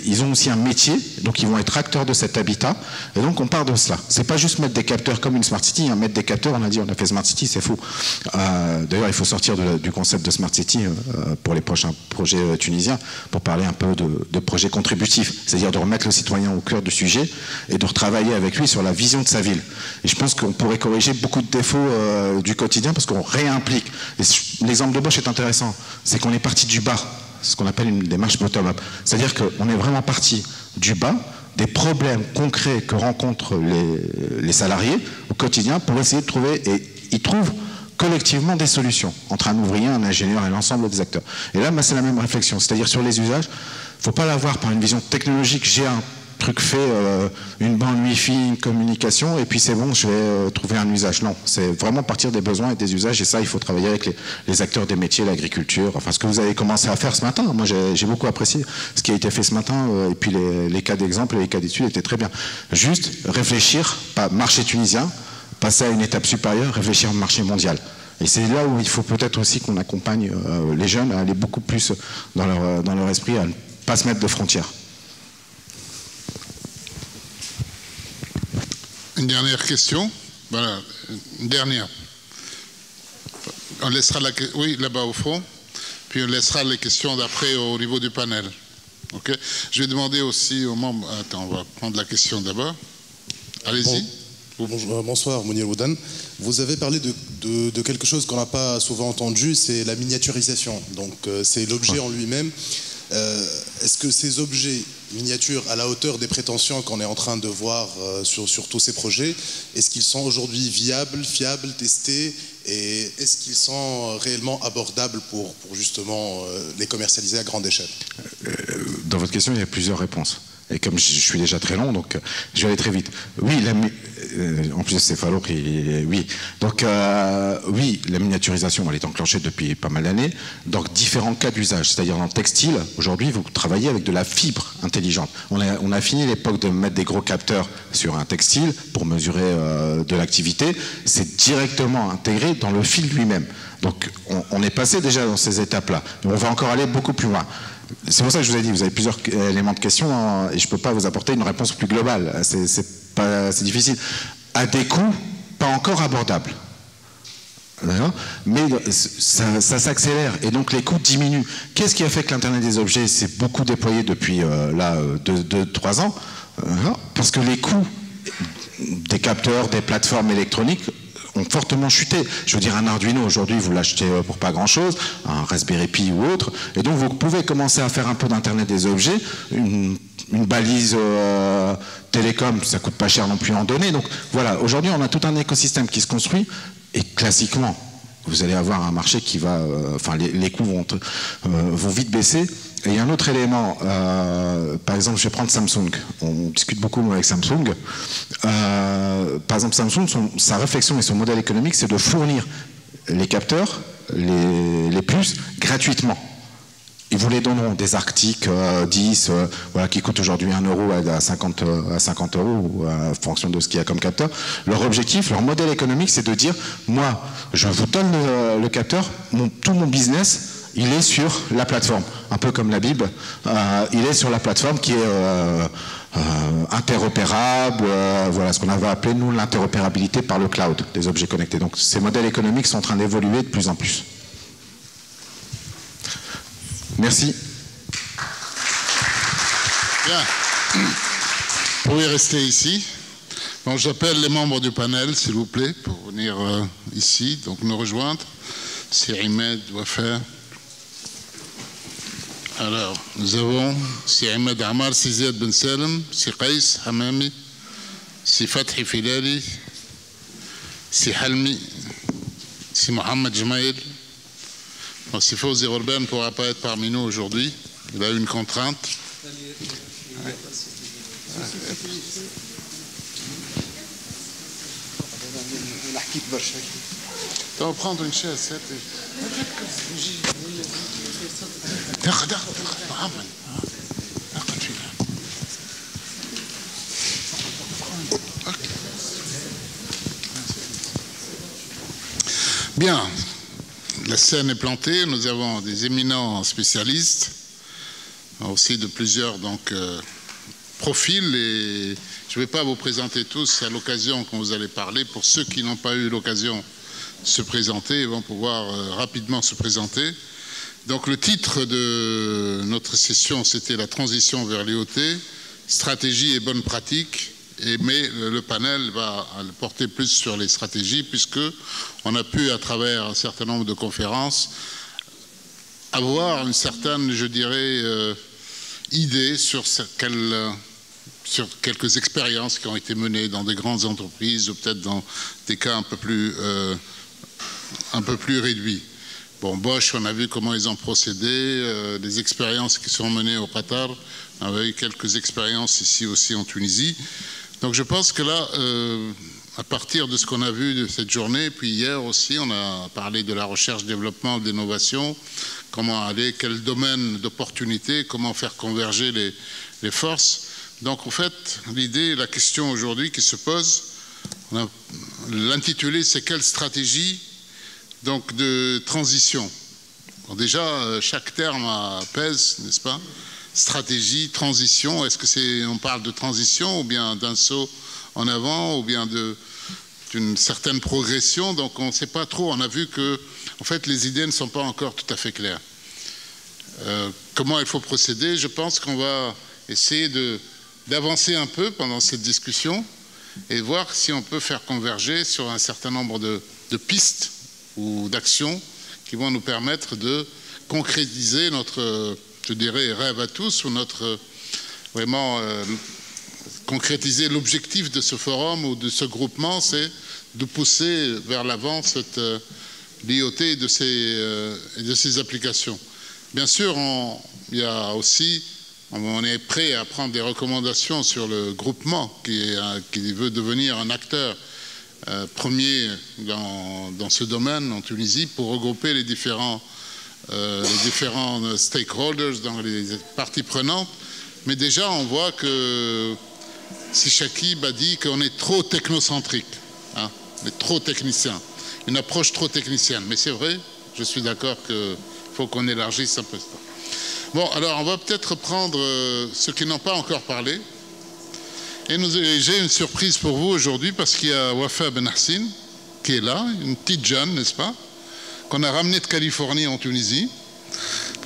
Ils ont aussi un métier, donc ils vont être acteurs de cet habitat, et donc on part de cela. C'est pas juste mettre des capteurs comme une Smart City, mettre des capteurs, on a dit on a fait Smart City, c'est fou. D'ailleurs il faut sortir du concept de Smart City pour les prochains projets tunisiens, pour parler un peu de projets contributifs, c'est-à-dire de remettre le citoyen au cœur du sujet, et de retravailler avec lui sur la vision de sa ville. Et je pense qu'on pourrait corriger beaucoup de défauts du quotidien, parce qu'on réimplique. L'exemple de Bosch est intéressant, c'est qu'on est parti du bas, ce qu'on appelle une démarche bottom-up. C'est-à-dire qu'on est vraiment parti du bas, des problèmes concrets que rencontrent les salariés au quotidien pour essayer de trouver, et ils trouvent collectivement des solutions entre un ouvrier, un ingénieur et l'ensemble des acteurs. Et là, c'est la même réflexion, c'est-à-dire sur les usages, il ne faut pas l'avoir par une vision technologique, j'ai un truc fait, une bande Wi-Fi, une communication, et puis c'est bon, je vais trouver un usage. Non, c'est vraiment partir des besoins et des usages, et ça, il faut travailler avec les acteurs des métiers, l'agriculture, enfin ce que vous avez commencé à faire ce matin. Moi, j'ai beaucoup apprécié ce qui a été fait ce matin, et puis les cas d'exemple et les cas d'études étaient très bien. Juste réfléchir, pas marché tunisien, passer à une étape supérieure, réfléchir au marché mondial. Et c'est là où il faut peut-être aussi qu'on accompagne les jeunes à aller beaucoup plus dans leur esprit, à ne pas se mettre de frontières. Une dernière question. Voilà, une dernière. On laissera oui, là-bas au fond. Puis on laissera les questions d'après au niveau du panel. Ok. Je vais demander aussi aux membres. Attends, on va prendre la question d'abord. Allez-y. Bonsoir, Mounir Oudan. Vous avez parlé de quelque chose qu'on n'a pas souvent entendu, c'est la miniaturisation. Donc, c'est l'objet en lui-même. Est-ce que ces objets miniatures à la hauteur des prétentions qu'on est en train de voir sur tous ces projets, est-ce qu'ils sont aujourd'hui viables, fiables, testés, et est-ce qu'ils sont réellement abordables pour justement les commercialiser à grande échelle? Dans votre question, il y a plusieurs réponses. Et comme je suis déjà très long, donc je vais aller très vite. Oui, en plus c'est Fallo qui... Oui. Donc oui, la miniaturisation, elle est enclenchée depuis pas mal d'années, dans différents cas d'usage. C'est-à-dire dans le textile, aujourd'hui, vous travaillez avec de la fibre intelligente. On a fini l'époque de mettre des gros capteurs sur un textile pour mesurer de l'activité. C'est directement intégré dans le fil lui-même. Donc on est passé déjà dans ces étapes-là. On va encore aller beaucoup plus loin. C'est pour ça que je vous ai dit, vous avez plusieurs éléments de question et je ne peux pas vous apporter une réponse plus globale. C'est difficile. À des coûts pas encore abordables. Mais ça s'accélère et donc les coûts diminuent. Qu'est-ce qui a fait que l'Internet des objets s'est beaucoup déployé depuis 2-3 ans? Parce que les coûts des capteurs, des plateformes électroniques ont fortement chuté. Je veux dire, un Arduino, aujourd'hui, vous l'achetez pour pas grand-chose, un Raspberry Pi ou autre, et donc vous pouvez commencer à faire un peu d'Internet des objets, une balise télécom, ça coûte pas cher non plus en données. Donc voilà, aujourd'hui, on a tout un écosystème qui se construit, et classiquement, vous allez avoir un marché qui va... les coûts vont vite baisser. Et il y a un autre élément, par exemple, je vais prendre Samsung. On discute beaucoup avec Samsung. Par exemple, Samsung, sa réflexion et son modèle économique, c'est de fournir les capteurs, les puces, gratuitement. Ils vous les donneront, des Arctic 10, qui coûtent aujourd'hui 1 euro à 50 euros, en fonction de ce qu'il y a comme capteur. Leur objectif, leur modèle économique, c'est de dire, moi, je vous donne le capteur, tout mon business, il est sur la plateforme, un peu comme la Bible. Il est sur la plateforme qui est interopérable, voilà ce qu'on avait appelé nous l'interopérabilité par le cloud des objets connectés. Donc ces modèles économiques sont en train d'évoluer de plus en plus. Merci. Bien. Vous pouvez rester ici. Bon, j'appelle les membres du panel, s'il vous plaît, pour venir ici, donc nous rejoindre. C'est Ahmed Wafa. Alors, nous avons c'est Ahmed Amar, c'est Ziad Ben Salem, c'est Qais Hamami, c'est Fathi Filali, c'est Halmi, c'est Mohamed Jmaïl. Bon, c'est Fawzi Ghorban ne pourra pas être parmi nous aujourd'hui. Il a eu une contrainte. On va prendre une chaise. Bien, la scène est plantée. Nous avons des éminents spécialistes, aussi de plusieurs profils, et je ne vais pas vous présenter tous à l'occasion quand vous allez parler. Pour ceux qui n'ont pas eu l'occasion de se présenter, ils vont pouvoir rapidement se présenter. Donc le titre de notre session, c'était la transition vers l'IoT, stratégie et bonnes pratiques, mais le panel va porter plus sur les stratégies, puisque on a pu, à travers un certain nombre de conférences, avoir une certaine, je dirais, idée sur quelques expériences qui ont été menées dans des grandes entreprises ou peut-être dans des cas un peu plus réduits. Bon, Bosch, on a vu comment ils ont procédé, les expériences qui sont menées au Qatar, on avait eu quelques expériences ici aussi en Tunisie. Donc je pense que là, à partir de ce qu'on a vu de cette journée, puis hier aussi, on a parlé de la recherche, développement, d'innovation, comment aller, quel domaine d'opportunité, comment faire converger les forces. Donc en fait, l'idée, la question aujourd'hui qui se pose, l'intitulé c'est quelle stratégie donc de transition. Bon, déjà, chaque terme pèse, n'est-ce pas? Stratégie, transition, est-ce que on parle de transition ou bien d'un saut en avant ou bien d'une certaine progression? Donc on ne sait pas trop, on a vu que en fait les idées ne sont pas encore tout à fait claires. Comment il faut procéder? Je pense qu'on va essayer d'avancer un peu pendant cette discussion et voir si on peut faire converger sur un certain nombre de pistes ou d'actions qui vont nous permettre de concrétiser notre, je dirais, rêve à tous, ou notre, vraiment, concrétiser l'objectif de ce forum ou de ce groupement, c'est de pousser vers l'avant cette l'IoT et de ses applications. Bien sûr, il y a aussi, on est prêt à prendre des recommandations sur le groupement qui veut devenir un acteur premier dans ce domaine en Tunisie pour regrouper les différents stakeholders, dans les parties prenantes. Mais déjà, on voit que Shakib a dit qu'on est trop technocentrique, hein, on est trop technicien, une approche trop technicienne. Mais c'est vrai, je suis d'accord qu'il faut qu'on élargisse un peu ça. Bon, alors on va peut-être prendre ceux qui n'ont pas encore parlé. Et j'ai une surprise pour vous aujourd'hui parce qu'il y a Wafa Ben Hassin qui est là, une petite jeune, n'est-ce pas, qu'on a ramenée de Californie en Tunisie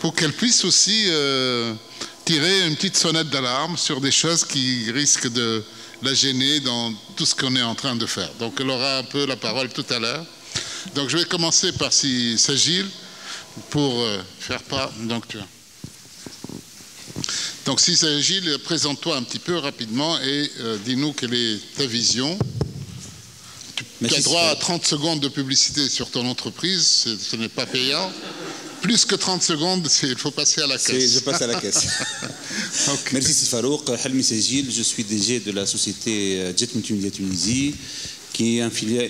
pour qu'elle puisse aussi tirer une petite sonnette d'alarme sur des choses qui risquent de la gêner dans tout ce qu'on est en train de faire. Donc elle aura un peu la parole tout à l'heure. Donc je vais commencer par Sajil pour faire part. Donc si Gilles, présente-toi un petit peu rapidement et dis-nous quelle est ta vision. Tu as droit à 30 secondes de publicité sur ton entreprise, ce n'est pas payant. Plus que 30 secondes, il faut passer à la caisse. Je passe à la caisse. Okay. Merci Sifarouk. Halmi Sajil, je suis DG de la société Jet Multimédia Tunisie, qui est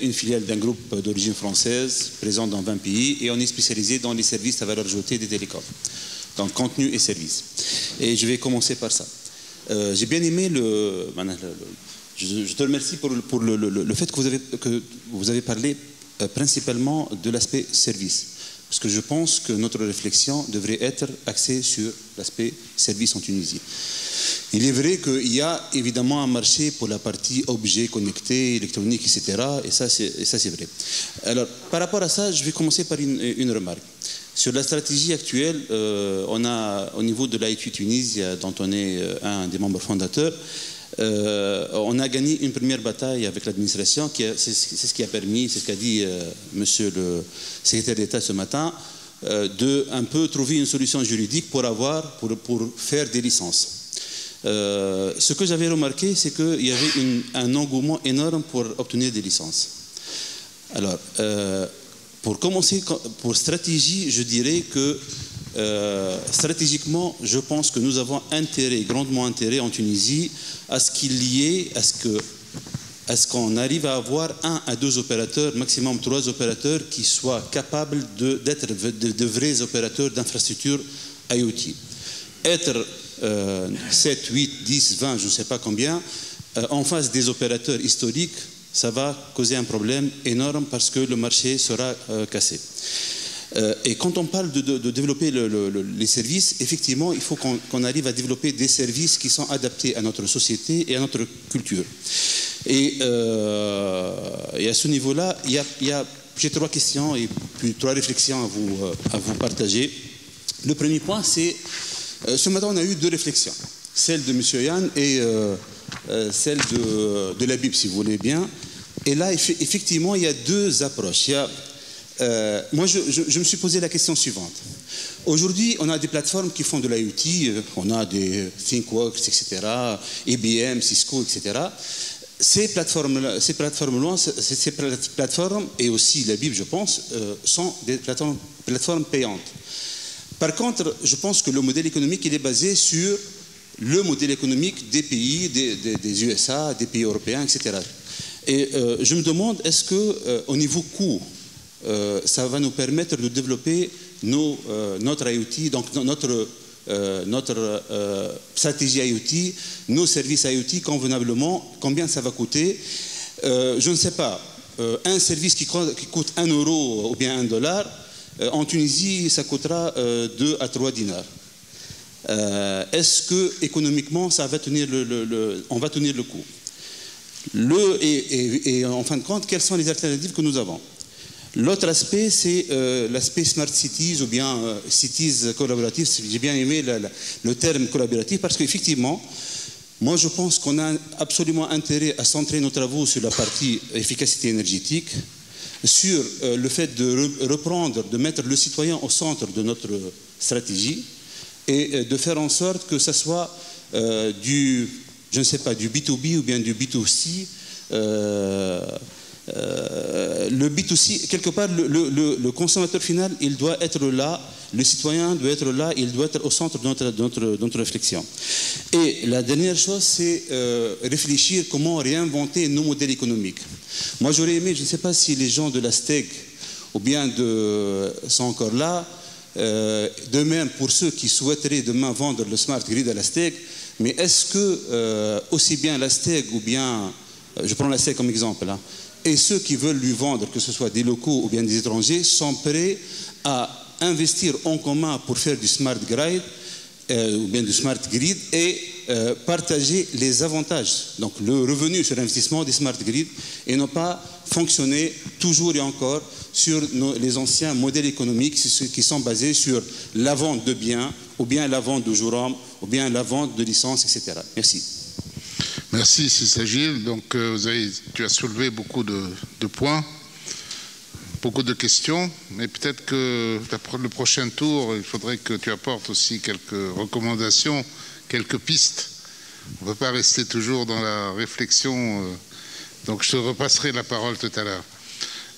une filiale d'un groupe d'origine française, présent dans 20 pays, et on est spécialisé dans les services à valeur ajoutée des télécoms. Donc contenu et services. Et je vais commencer par ça. J'ai bien aimé je te remercie pour le fait que vous avez parlé principalement de l'aspect service. Parce que je pense que notre réflexion devrait être axée sur l'aspect service en Tunisie. Il est vrai qu'il y a évidemment un marché pour la partie objets connectés, électroniques, etc. Et ça, c'est vrai. Alors, par rapport à ça, je vais commencer par une remarque. Sur la stratégie actuelle, on a, au niveau de l'IT Tunisie, dont on est un des membres fondateurs, on a gagné une première bataille avec l'administration, c'est ce qui a permis, c'est ce qu'a dit monsieur le secrétaire d'État ce matin, de un peu trouver une solution juridique pour faire des licences. Ce que j'avais remarqué, c'est qu'il y avait un engouement énorme pour obtenir des licences. Alors, pour commencer, pour stratégie, je dirais que stratégiquement, je pense que nous avons grandement intérêt en Tunisie à ce qu'il y ait, à ce qu'on arrive à avoir 1 à 2 opérateurs, maximum 3 opérateurs qui soient capables d'être de vrais opérateurs d'infrastructures IoT. Être 7, 8, 10, 20, je ne sais pas combien, en face des opérateurs historiques, ça va causer un problème énorme parce que le marché sera cassé. Et quand on parle de développer les services, effectivement, il faut qu'on arrive à développer des services qui sont adaptés à notre société et à notre culture. Et à ce niveau-là, j'ai 3 questions et puis 3 réflexions à vous partager. Le premier point, c'est, ce matin, on a eu 2 réflexions. Celle de M. Yann et celle de la Bible, si vous voulez bien. Et là, effectivement, il y a 2 approches. Moi, je me suis posé la question suivante. Aujourd'hui, on a des plateformes qui font de l'IoT, on a des ThinkWorks, etc., IBM, Cisco, etc. Ces plateformes et aussi la Bible, je pense, sont des plateformes payantes. Par contre, je pense que le modèle économique, il est basé sur le modèle économique des pays, des USA, des pays européens, etc. Et je me demande, est-ce qu'au niveau coût, ça va nous permettre de développer notre IoT, donc notre stratégie IoT, nos services IoT convenablement, combien ça va coûter? Je ne sais pas. Un service qui coûte 1 euro ou bien 1 dollar, en Tunisie, ça coûtera 2 à 3 dinars. Est-ce que économiquement, ça va tenir on va tenir le coup? Et en fin de compte, quelles sont les alternatives que nous avons? L'autre aspect, c'est l'aspect Smart Cities ou bien Cities collaboratifs. J'ai bien aimé le terme collaboratif parce qu'effectivement, moi je pense qu'on a absolument intérêt à centrer nos travaux sur la partie efficacité énergétique, sur le fait de reprendre, de mettre le citoyen au centre de notre stratégie et de faire en sorte que ce soit je ne sais pas, du B2B ou bien du B2C. Le B2C, quelque part, le consommateur final, il doit être là, le citoyen doit être là, il doit être au centre de notre réflexion. Et la dernière chose, c'est réfléchir comment réinventer nos modèles économiques. Moi, j'aurais aimé, je ne sais pas si les gens de la STEG ou bien sont encore là, de même pour ceux qui souhaiteraient demain vendre le Smart Grid à la STEG, mais est-ce que aussi bien la STEG ou bien, je prends la STEG comme exemple, hein, et ceux qui veulent lui vendre, que ce soit des locaux ou bien des étrangers, sont prêts à investir en commun pour faire du Smart Grid ou bien du Smart Grid et partager les avantages, donc le revenu sur l'investissement des Smart Grid et non pas fonctionner toujours et encore sur les anciens modèles économiques qui sont basés sur la vente de biens ou bien la vente de jours hommes ou bien la vente de licences, etc. Merci. Merci, Sissa Gilles. Donc, tu as soulevé beaucoup de points, beaucoup de questions, mais peut-être que le prochain tour, il faudrait que tu apportes aussi quelques recommandations, quelques pistes. On ne peut pas rester toujours dans la réflexion, donc je te repasserai la parole tout à l'heure.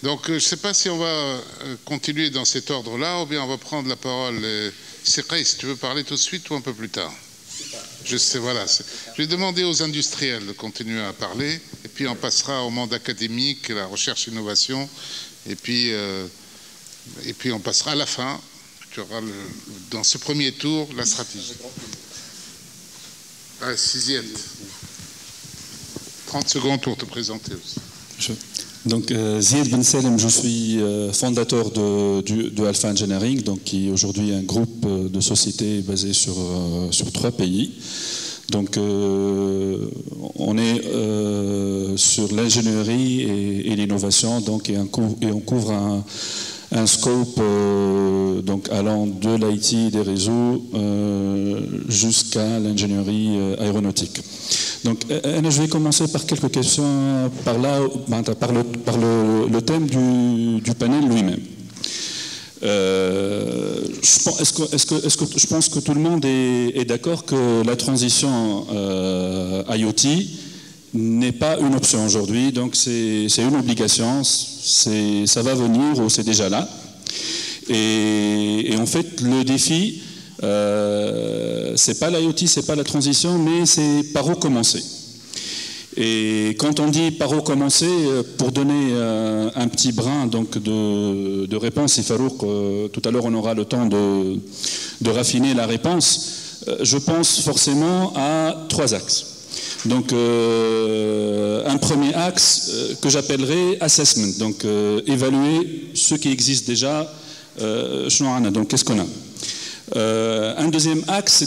Donc, je ne sais pas si on va continuer dans cet ordre-là, ou bien on va prendre la parole. C'est si tu veux parler tout de suite ou un peu plus tard? Je sais, voilà. Je vais demander aux industriels de continuer à parler, et puis on passera au monde académique, la recherche et innovation, et puis on passera à la fin. Tu auras dans ce premier tour la stratégie. Ah, 6e. 30 secondes pour te présenter aussi. Donc, Ziad Ben Salem, je suis fondateur de Alpha Engineering, donc, qui est aujourd'hui un groupe de sociétés basé sur 3 pays. Donc, on est sur l'ingénierie et l'innovation, donc, et on couvre un scope donc, allant de l'IT, des réseaux, jusqu'à l'ingénierie aéronautique. Donc, je vais commencer par quelques questions par le thème du panel lui-même. Je pense que tout le monde est d'accord que la transition IoT n'est pas une option aujourd'hui, donc c'est une obligation, ça va venir ou c'est déjà là. Et en fait, le défi, c'est pas l'IoT, c'est pas la transition, mais c'est par où commencer. Et quand on dit par où commencer, pour donner un petit brin donc de réponse, et Farouk, tout à l'heure on aura le temps de raffiner la réponse, je pense forcément à 3 axes. Donc un premier axe que j'appellerais assessment, donc évaluer ce qui existe déjà, donc qu'est-ce qu'on a. Un deuxième axe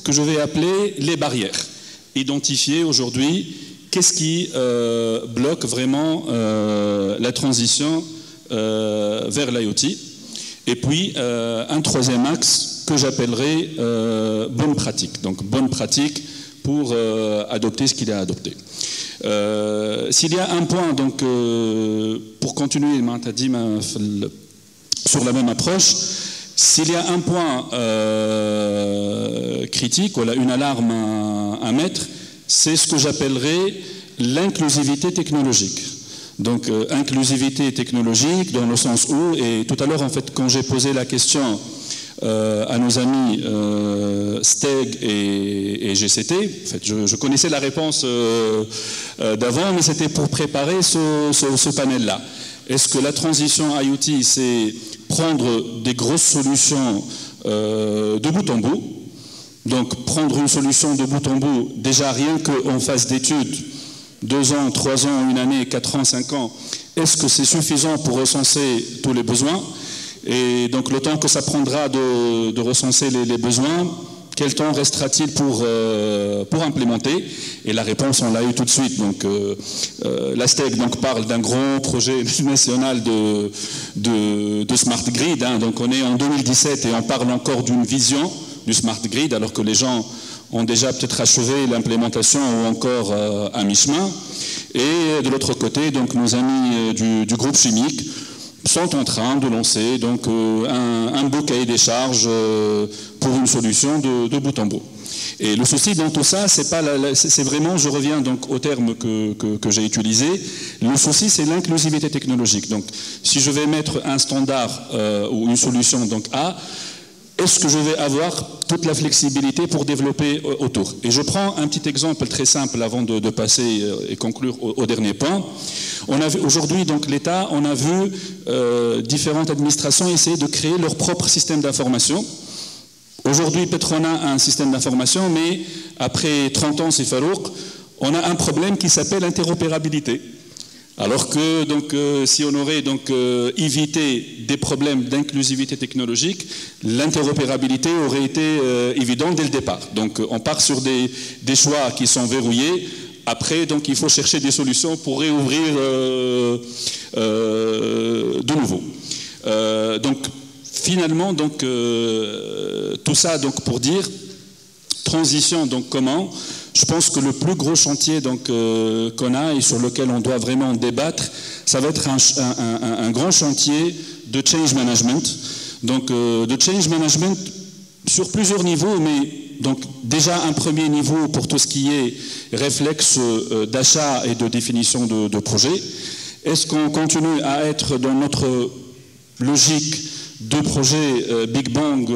que je vais appeler les barrières. Identifier aujourd'hui qu'est-ce qui bloque vraiment la transition vers l'IoT. Et puis un troisième axe que j'appellerais bonne pratique. Donc bonne pratique pour adopter ce qu'il y a à adopter. S'il y a un point, donc, pour continuer sur la même approche, s'il y a un point critique, voilà, une alarme à mettre, c'est ce que j'appellerais l'inclusivité technologique. Donc, inclusivité technologique dans le sens où, et tout à l'heure, en fait, quand j'ai posé la question à nos amis STEG et GCT, en fait, je connaissais la réponse d'avant, mais c'était pour préparer ce panel-là. Est-ce que la transition IoT, c'est prendre des grosses solutions de bout en bout? Donc prendre une solution de bout en bout, déjà rien qu'en phase d'études, 2 ans, 3 ans, 1 année, 4 ans, 5 ans, est-ce que c'est suffisant pour recenser tous les besoins? Et donc le temps que ça prendra de recenser les besoins, quel temps restera-t-il pour implémenter? Et la réponse, on l'a eu tout de suite. Donc, la STEG parle d'un grand projet national de Smart Grid. Hein. Donc, on est en 2017 et on parle encore d'une vision du Smart Grid, alors que les gens ont déjà peut-être achevé l'implémentation ou encore à mi-chemin. Et de l'autre côté, donc, nos amis du groupe chimique sont en train de lancer donc, un beau cahier des charges pour une solution de bout en bout. Et le souci dans tout ça, c'est vraiment, je reviens donc au terme que j'ai utilisé, le souci c'est l'inclusivité technologique. Donc si je vais mettre un standard ou une solution donc A, est-ce que je vais avoir toute la flexibilité pour développer autour? Et je prends un petit exemple très simple avant de passer et conclure au dernier point. Aujourd'hui, donc l'État, on a vu différentes administrations essayer de créer leur propre système d'information. Aujourd'hui, Petronas a un système d'information, mais après 30 ans, c'est Farouk, on a un problème qui s'appelle interopérabilité. Alors que donc, si on aurait donc, évité des problèmes d'inclusivité technologique, l'interopérabilité aurait été évidente dès le départ. Donc on part sur des choix qui sont verrouillés. Après, donc, il faut chercher des solutions pour réouvrir de nouveau. Donc finalement, donc, tout ça donc, pour dire, transition, donc comment? Je pense que le plus gros chantier qu'on a et sur lequel on doit vraiment débattre, ça va être un grand chantier de change management. Donc de change management sur plusieurs niveaux, mais donc déjà un premier niveau pour tout ce qui est réflexe d'achat et de définition de projet. Est-ce qu'on continue à être dans notre logique de projet Big Bang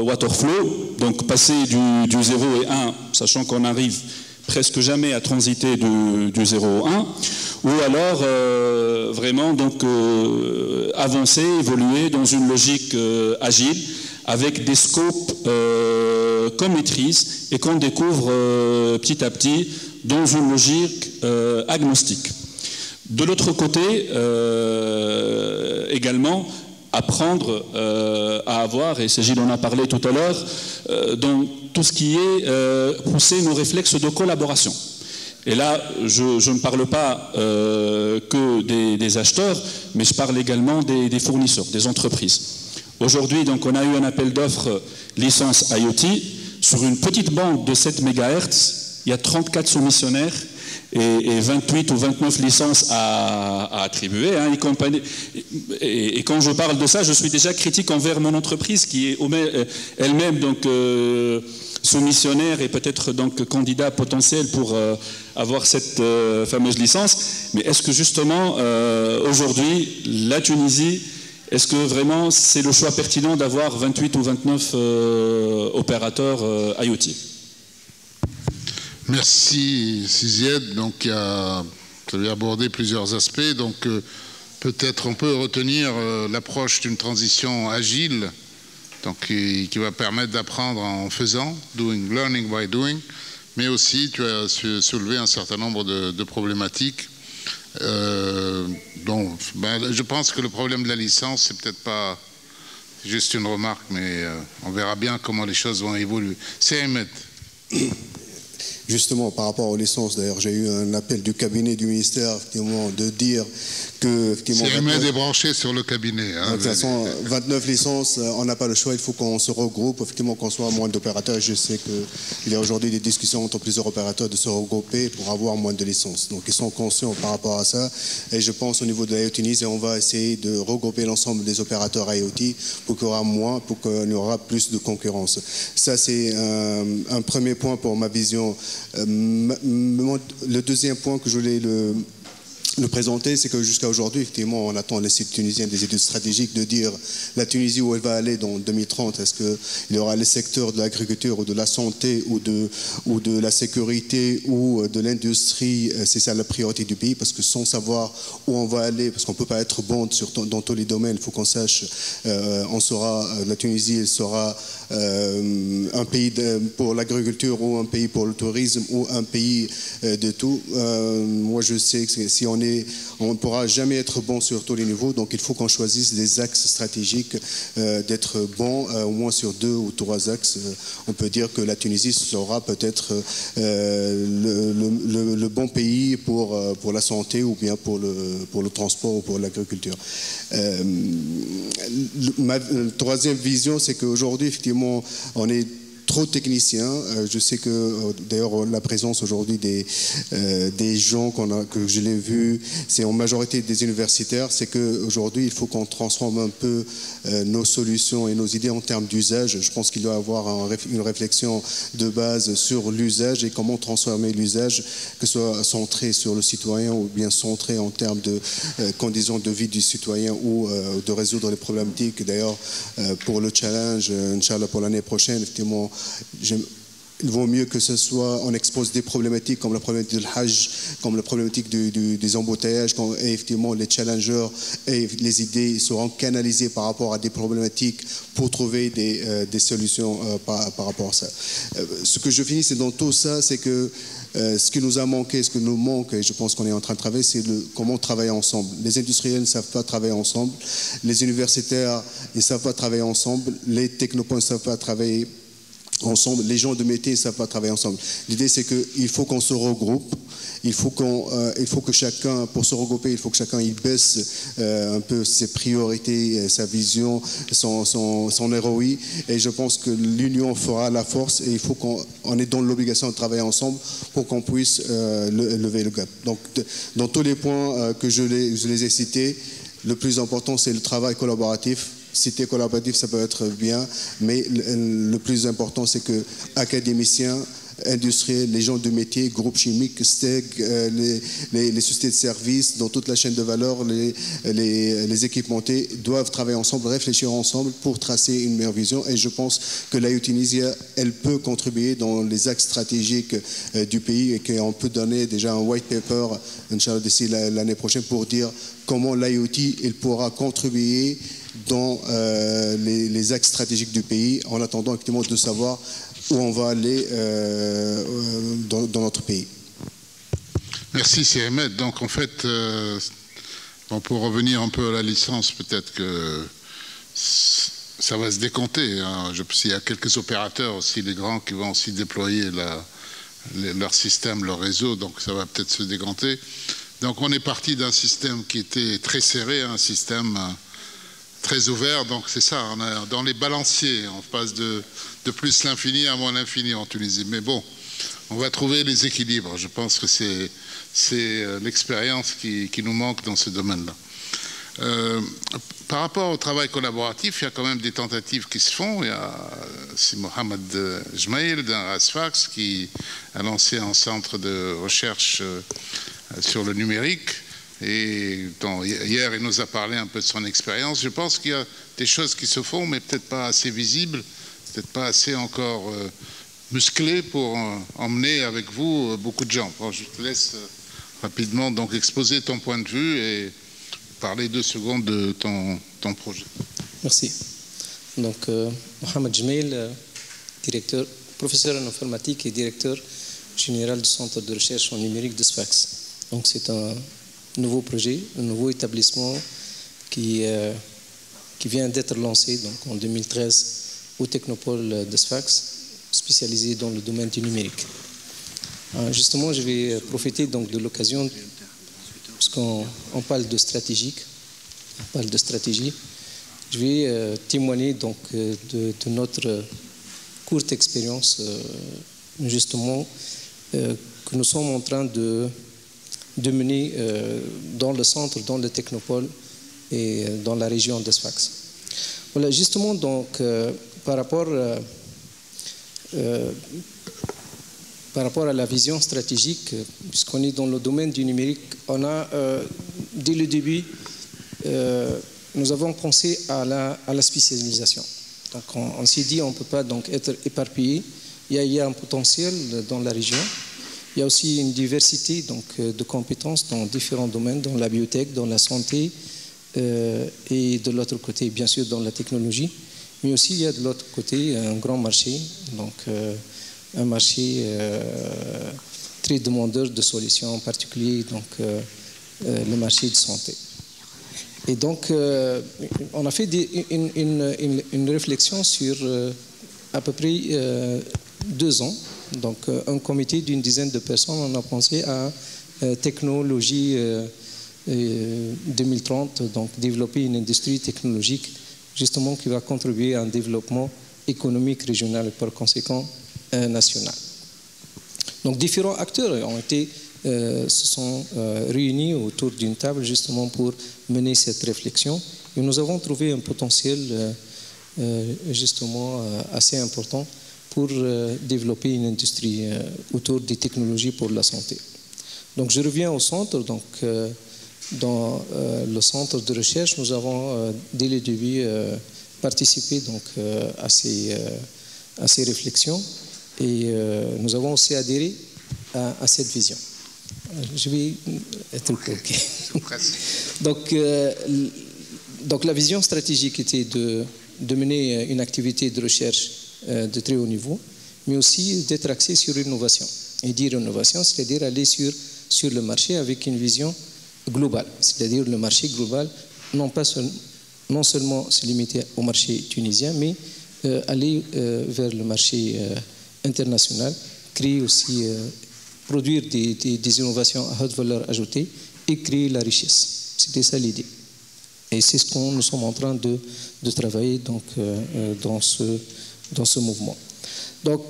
Waterflow, donc passer du 0 et 1, sachant qu'on arrive presque jamais à transiter du 0 au 1, ou alors vraiment donc, avancer, évoluer dans une logique agile, avec des scopes qu'on maîtrise et qu'on découvre petit à petit dans une logique agnostique. De l'autre côté, également, apprendre à avoir, et Gilles en a parlé tout à l'heure, dans tout ce qui est pousser nos réflexes de collaboration. Et là, je ne parle pas que des acheteurs, mais je parle également des fournisseurs, des entreprises. Aujourd'hui, donc, on a eu un appel d'offres licence IoT. Sur une petite bande de 7 MHz, il y a 34 soumissionnaires et 28 ou 29 licences à attribuer. Hein, et quand je parle de ça, je suis déjà critique envers mon entreprise qui est elle-même donc soumissionnaire et peut-être donc candidat potentiel pour avoir cette fameuse licence. Mais est-ce que justement aujourd'hui la Tunisie, est-ce que vraiment c'est le choix pertinent d'avoir 28 ou 29 opérateurs IoT? Merci Sizied. Donc tu avais abordé plusieurs aspects. Donc peut-être on peut retenir l'approche d'une transition agile, donc qui va permettre d'apprendre en faisant, learning by doing. Mais aussi tu as soulevé un certain nombre de problématiques. Donc, je pense que le problème de la licence, c'est peut-être pas juste une remarque, mais on verra bien comment les choses vont évoluer. C'est Ahmed. Justement, par rapport aux licences, d'ailleurs, j'ai eu un appel du cabinet du ministère effectivement, de dire que... C'est Ahmed est branché sur le cabinet. Hein, de toute façon, 29 licences, on n'a pas le choix, il faut qu'on se regroupe, effectivement qu'on soit moins d'opérateurs. Je sais qu'il y a aujourd'hui des discussions entre plusieurs opérateurs de se regrouper pour avoir moins de licences. Donc ils sont conscients par rapport à ça. Et je pense au niveau de la Tunisie, on va essayer de regrouper l'ensemble des opérateurs IoT pour qu'il y aura moins, pour qu'il y aura plus de concurrence. Ça, c'est un premier point pour ma vision. Le deuxième point que je voulais le présenter, c'est que jusqu'à aujourd'hui, effectivement, on attend les sites tunisiens des études stratégiques de dire la Tunisie où elle va aller dans 2030. Est-ce qu'il y aura les secteurs de l'agriculture ou de la santé ou de la sécurité ou de l'industrie? C'est ça la priorité du pays, parce que sans savoir où on va aller, parce qu'on ne peut pas être bon dans tous les domaines, il faut qu'on sache, on saura, la Tunisie, elle sera un pays pour l'agriculture ou un pays pour le tourisme ou un pays de tout. Moi, je sais que si on ne pourra jamais être bon sur tous les niveaux, donc il faut qu'on choisisse des axes stratégiques, d'être bon au moins sur 2 ou 3 axes. On peut dire que la Tunisie sera peut-être le bon pays pour la santé ou bien pour le transport ou pour l'agriculture. Ma troisième vision, c'est qu'aujourd'hui, effectivement, on est trop techniciens. Je sais que d'ailleurs la présence aujourd'hui des gens que je l'ai vu, c'est en majorité des universitaires. C'est qu'aujourd'hui il faut qu'on transforme un peu nos solutions et nos idées en termes d'usage. Je pense qu'il doit y avoir une réflexion de base sur l'usage et comment transformer l'usage, que ce soit centré sur le citoyen ou bien centré en termes de conditions de vie du citoyen ou de résoudre les problématiques. D'ailleurs, pour le challenge, Inch'Allah, pour l'année prochaine, effectivement, il vaut mieux que ce soit, on expose des problématiques comme la problématique du Hajj, comme la problématique des embouteillages, et effectivement les challengers et les idées seront canalisées par rapport à des problématiques pour trouver des solutions par rapport à ça. Ce que je finis, c'est dans tout ça, c'est que ce qui nous a manqué, ce qui nous manque, et je pense qu'on est en train de travailler, c'est comment travailler ensemble. Les industriels ne savent pas travailler ensemble, les universitaires ne savent pas travailler ensemble, les technopoints ne savent pas travailler ensemble, les gens de métier ne savent pas travailler ensemble. L'idée, c'est qu'il faut qu'on se regroupe, il faut que chacun, pour se regrouper, il faut que chacun il baisse un peu ses priorités, sa vision, son ROI, et je pense que l'union fera la force, et il faut qu'on est dans l'obligation de travailler ensemble pour qu'on puisse lever le gap. Donc, dans tous les points que je les ai cités, le plus important, c'est le travail collaboratif. Cité collaborative, ça peut être bien, mais le plus important, c'est que académiciens, industriels, les gens de métier, groupes chimiques, STEG, les sociétés de services, dans toute la chaîne de valeur, les équipementiers doivent travailler ensemble, réfléchir ensemble pour tracer une meilleure vision. Et je pense que l'IoT Tunisie, elle peut contribuer dans les axes stratégiques du pays et qu'on peut donner déjà un white paper, Inch'Allah, d'ici l'année prochaine, pour dire comment l'IoT, il pourra contribuer dans les axes stratégiques du pays, en attendant effectivement de savoir où on va aller dans notre pays. Merci, c'est Ahmed. Donc en fait, pour revenir un peu à la licence, peut-être que ça va se décompter. Hein. Il y a quelques opérateurs aussi, les grands, qui vont aussi déployer leur système, leur réseau, donc ça va peut-être se décompter. Donc on est parti d'un système qui était très serré, un système très ouvert, donc c'est ça, on a, dans les balanciers, on passe de plus l'infini à moins l'infini en Tunisie. Mais bon, on va trouver les équilibres. Je pense que c'est l'expérience qui nous manque dans ce domaine-là. Par rapport au travail collaboratif, il y a quand même des tentatives qui se font. C'est Mohamed Jmail d'un RASFAX qui a lancé un centre de recherche sur le numérique. Et hier, il nous a parlé un peu de son expérience. Je pense qu'il y a des choses qui se font, mais peut-être pas assez visibles, peut-être pas assez encore musclées pour emmener avec vous beaucoup de gens. Bon, je te laisse rapidement donc exposer ton point de vue et parler 2 secondes de ton projet. Merci. Donc, Mohamed Jmail, professeur en informatique et directeur général du Centre de recherche en numérique de SFAX. Donc, c'est un nouveau projet, un nouveau établissement qui vient d'être lancé donc, en 2013 au Technopole de SFAX, spécialisé dans le domaine du numérique. Justement, je vais profiter donc de l'occasion, parce qu'on parle de stratégie, je vais témoigner donc de notre courte expérience, justement, que nous sommes en train de mener dans le centre, dans le Technopole et dans la région de SFAX. Voilà, justement, donc, par rapport à la vision stratégique, puisqu'on est dans le domaine du numérique, on a, dès le début, nous avons pensé à la spécialisation. Donc on s'est dit on ne peut pas donc être éparpillé. Il y a un potentiel dans la région. Il y a aussi une diversité donc, de compétences dans différents domaines, dans la biotech, dans la santé, et de l'autre côté, bien sûr, dans la technologie. Mais aussi, il y a de l'autre côté un grand marché, donc un marché très demandeur de solutions, en particulier donc, le marché de santé. Et donc, on a fait une réflexion sur à peu près 2 ans. Donc, un comité d'une dizaine de personnes, on a pensé à technologie 2030, donc développer une industrie technologique justement qui va contribuer à un développement économique régional et par conséquent national. Donc, différents acteurs se sont réunis autour d'une table justement pour mener cette réflexion. Et nous avons trouvé un potentiel justement assez important pour développer une industrie autour des technologies pour la santé. Donc je reviens au centre. Donc, dans le centre de recherche, nous avons dès le début participé donc, à ces réflexions et nous avons aussi adhéré à cette vision. Je vais être OK. Donc la vision stratégique était de mener une activité de recherche de très haut niveau, mais aussi d'être axé sur l'innovation. Et dire innovation, c'est-à-dire aller sur le marché avec une vision globale. C'est-à-dire le marché global, non seulement se limiter au marché tunisien, mais aller vers le marché international, créer aussi, produire des innovations à haute valeur ajoutée et créer la richesse. C'était ça l'idée. Et c'est ce qu'on nous sommes en train de travailler donc, dans ce mouvement. Donc,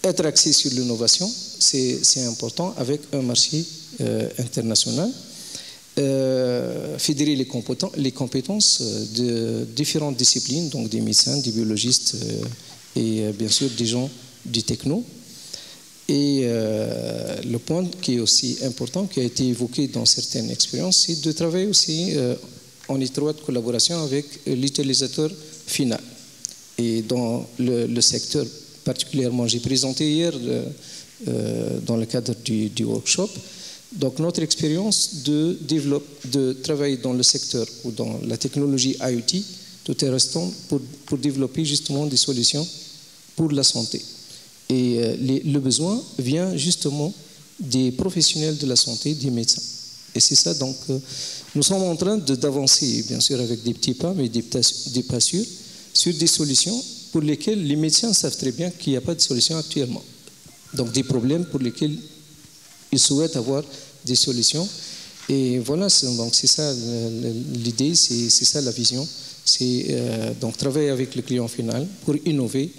être axé sur l'innovation, c'est important avec un marché international. Fédérer les compétences de différentes disciplines, donc des médecins, des biologistes et bien sûr des gens du techno. Et le point qui est aussi important, qui a été évoqué dans certaines expériences, c'est de travailler aussi en étroite collaboration avec l'utilisateur final. Et dans le secteur particulièrement, j'ai présenté hier dans le cadre du workshop, donc notre expérience de travailler dans le secteur ou dans la technologie IoT, tout est restant pour développer justement des solutions pour la santé. Et le besoin vient justement des professionnels de la santé, des médecins. Et c'est ça, donc, nous sommes en train d'avancer, bien sûr, avec des petits pas, mais des pas sûrs, sur des solutions pour lesquelles les médecins savent très bien qu'il n'y a pas de solution actuellement. Donc, des problèmes pour lesquels ils souhaitent avoir des solutions. Et voilà, donc c'est ça l'idée, c'est ça la vision. C'est donc travailler avec le client final pour innover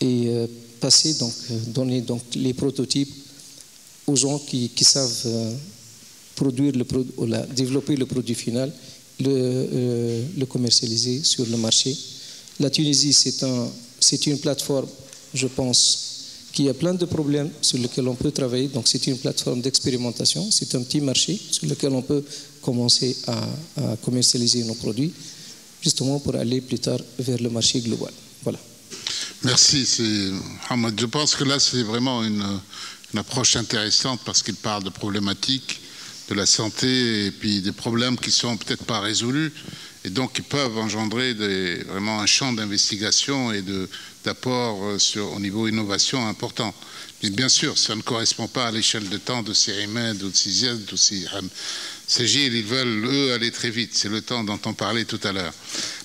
et passer, donc, donner donc, les prototypes aux gens qui savent produire développer le produit final, le commercialiser sur le marché. La Tunisie, c'est une plateforme, je pense, qui a plein de problèmes sur lesquels on peut travailler. Donc c'est une plateforme d'expérimentation, c'est un petit marché sur lequel on peut commencer à commercialiser nos produits, justement pour aller plus tard vers le marché global. Voilà. Merci, Hamad. Je pense que là, c'est vraiment une approche intéressante parce qu'il parle de problématiques de la santé et puis des problèmes qui ne sont peut-être pas résolus et donc qui peuvent engendrer vraiment un champ d'investigation et d'apport au niveau innovation important. Mais bien sûr, ça ne correspond pas à l'échelle de temps de CIMED ou de CISIED ou de CGIL. Ils veulent, eux, aller très vite. C'est le temps dont on parlait tout à l'heure.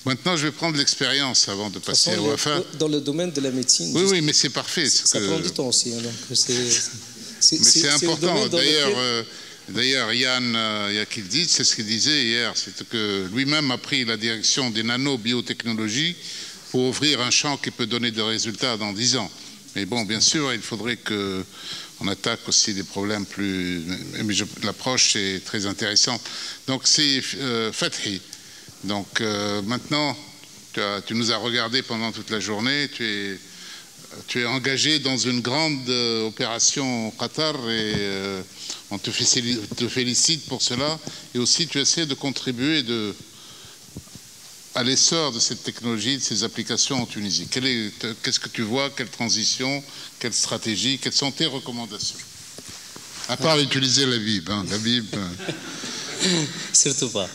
Maintenant, je vais prendre l'expérience avant de passer à Wafa. Dans le domaine de la médecine. Oui, mais c'est parfait. Ça prend du temps aussi. Hein, donc c'est important. D'ailleurs, Yann Yakildid, c'est ce qu'il disait hier, c'est que lui-même a pris la direction des nanobiotechnologies pour ouvrir un champ qui peut donner des résultats dans 10 ans. Mais bon, bien sûr, il faudrait qu'on attaque aussi des problèmes plus... Mais l'approche est très intéressante. Donc c'est Fathi. Donc maintenant, tu nous as regardé pendant toute la journée, tu es engagé dans une grande opération au Qatar et on te félicite pour cela. Et aussi, tu essaies de contribuer à l'essor de cette technologie, de ces applications en Tunisie. Qu'est-ce que tu vois? Quelle transition? Quelle stratégie? Quelles sont tes recommandations? À part utiliser la Bible. Hein, la Bible. Surtout pas.